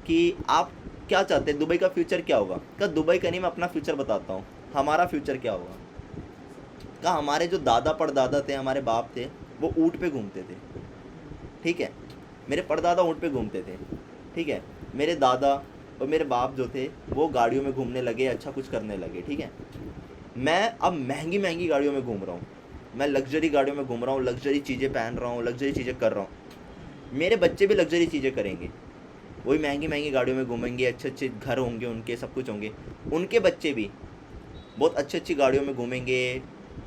कि आप क्या चाहते हैं, दुबई का फ्यूचर क्या होगा? क्या दुबई का नहीं, मैं अपना फ्यूचर बताता हूँ, हमारा फ्यूचर क्या होगा। कहा हमारे जो दादा परदादा थे, हमारे बाप थे, वो ऊँट पे घूमते थे, ठीक है। मेरे परदादा ऊँट पे घूमते थे, ठीक है। मेरे दादा और मेरे बाप जो थे वो गाड़ियों में घूमने लगे, अच्छा कुछ करने लगे, ठीक है। मैं अब महंगी महंगी गाड़ियों में घूम रहा हूँ, मैं लग्जरी गाड़ियों में घूम रहा हूँ, लग्जरी चीज़ें पहन रहा हूँ, लग्जरी चीज़ें कर रहा हूँ। मेरे बच्चे भी लग्जरी चीज़ें करेंगे, वही महंगी महंगी गाड़ियों में घूमेंगे, अच्छे अच्छे घर होंगे उनके, सब कुछ होंगे। उनके बच्चे भी बहुत अच्छी अच्छी गाड़ियों में घूमेंगे,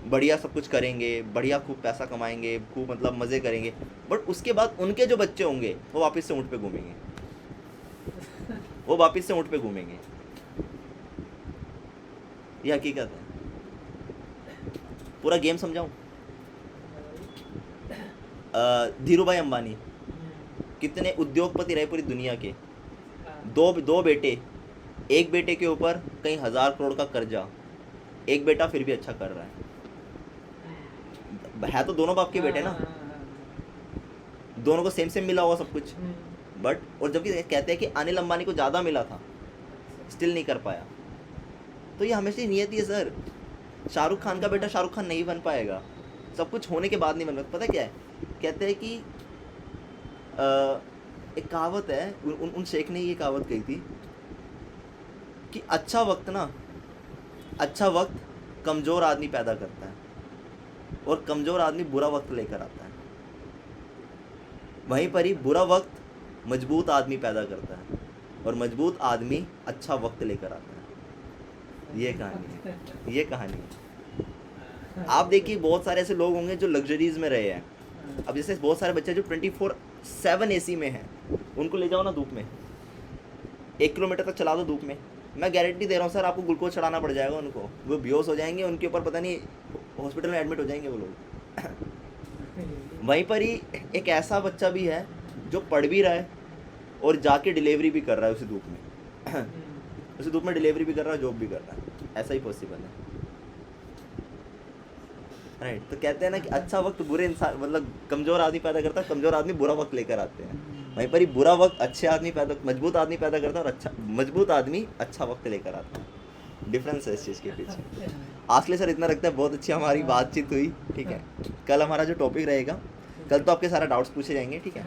बढ़िया सब कुछ करेंगे, बढ़िया खूब पैसा कमाएंगे, खूब मतलब मज़े करेंगे। बट उसके बाद उनके जो बच्चे होंगे वो वापस से ऊँट पे घूमेंगे, वो वापस से ऊँट पे घूमेंगे। ये हकीकत है। पूरा गेम समझाऊँ? धीरू भाई अंबानी कितने उद्योगपति रहे पूरी दुनिया के, दो बेटे, एक बेटे के ऊपर कई 1000 करोड़ का कर्जा, एक बेटा फिर भी अच्छा कर रहा है तो दोनों बाप के बेटे ना, दोनों को सेम सेम मिला होगा सब कुछ। बट और जबकि कहते हैं कि अनिल अंबानी को ज़्यादा मिला था, स्टिल नहीं कर पाया। तो ये हमेशा नियति है सर। शाहरुख खान का बेटा शाहरुख खान नहीं बन पाएगा, सब कुछ होने के बाद नहीं बन पाएगा। पता क्या है, कहते हैं कि एक कहावत है, उन शेख ने ये कहावत कही थी कि अच्छा वक्त कमज़ोर आदमी पैदा करता है और कमज़ोर आदमी बुरा वक्त लेकर आता है। वहीं पर ही बुरा वक्त मजबूत आदमी पैदा करता है और मजबूत आदमी अच्छा वक्त लेकर आता है। ये कहानी है। आप देखिए बहुत सारे ऐसे लोग होंगे जो लग्जरीज में रहे हैं। अब जैसे बहुत सारे बच्चे जो 24/7 एसी में हैं, उनको ले जाओ ना धूप में, 1 किलोमीटर तक चला दो धूप में, मैं गारंटी दे रहा हूँ सर, आपको ग्लूकोज चढ़ाना पड़ जाएगा उनको, वो बेहोश हो जाएंगे, उनके ऊपर पता नहीं हॉस्पिटल में एडमिट हो जाएंगे वो लोग। वहीं पर ही एक ऐसा बच्चा भी है जो पढ़ भी रहा है और जाके डिलीवरी भी कर रहा है उसी धूप में, उसी धूप में डिलीवरी भी कर रहा है, जॉब भी कर रहा है। ऐसा ही पॉसिबल है, राइट। तो कहते हैं ना कि अच्छा वक्त बुरे इंसान, मतलब कमज़ोर आदमी पैदा करता है, कमज़ोर आदमी बुरा वक्त लेकर आते हैं। वहीं पर ही बुरा वक्त अच्छे आदमी मजबूत आदमी पैदा करता है और मजबूत आदमी अच्छा वक्त लेकर आता है। डिफरेंस है इस चीज़ के पीछे। आज के लिए सर इतना रखता है, बहुत अच्छी हमारी बातचीत हुई, ठीक है। कल हमारा जो टॉपिक रहेगा, कल तो आपके सारे डाउट्स पूछे जाएंगे, ठीक है।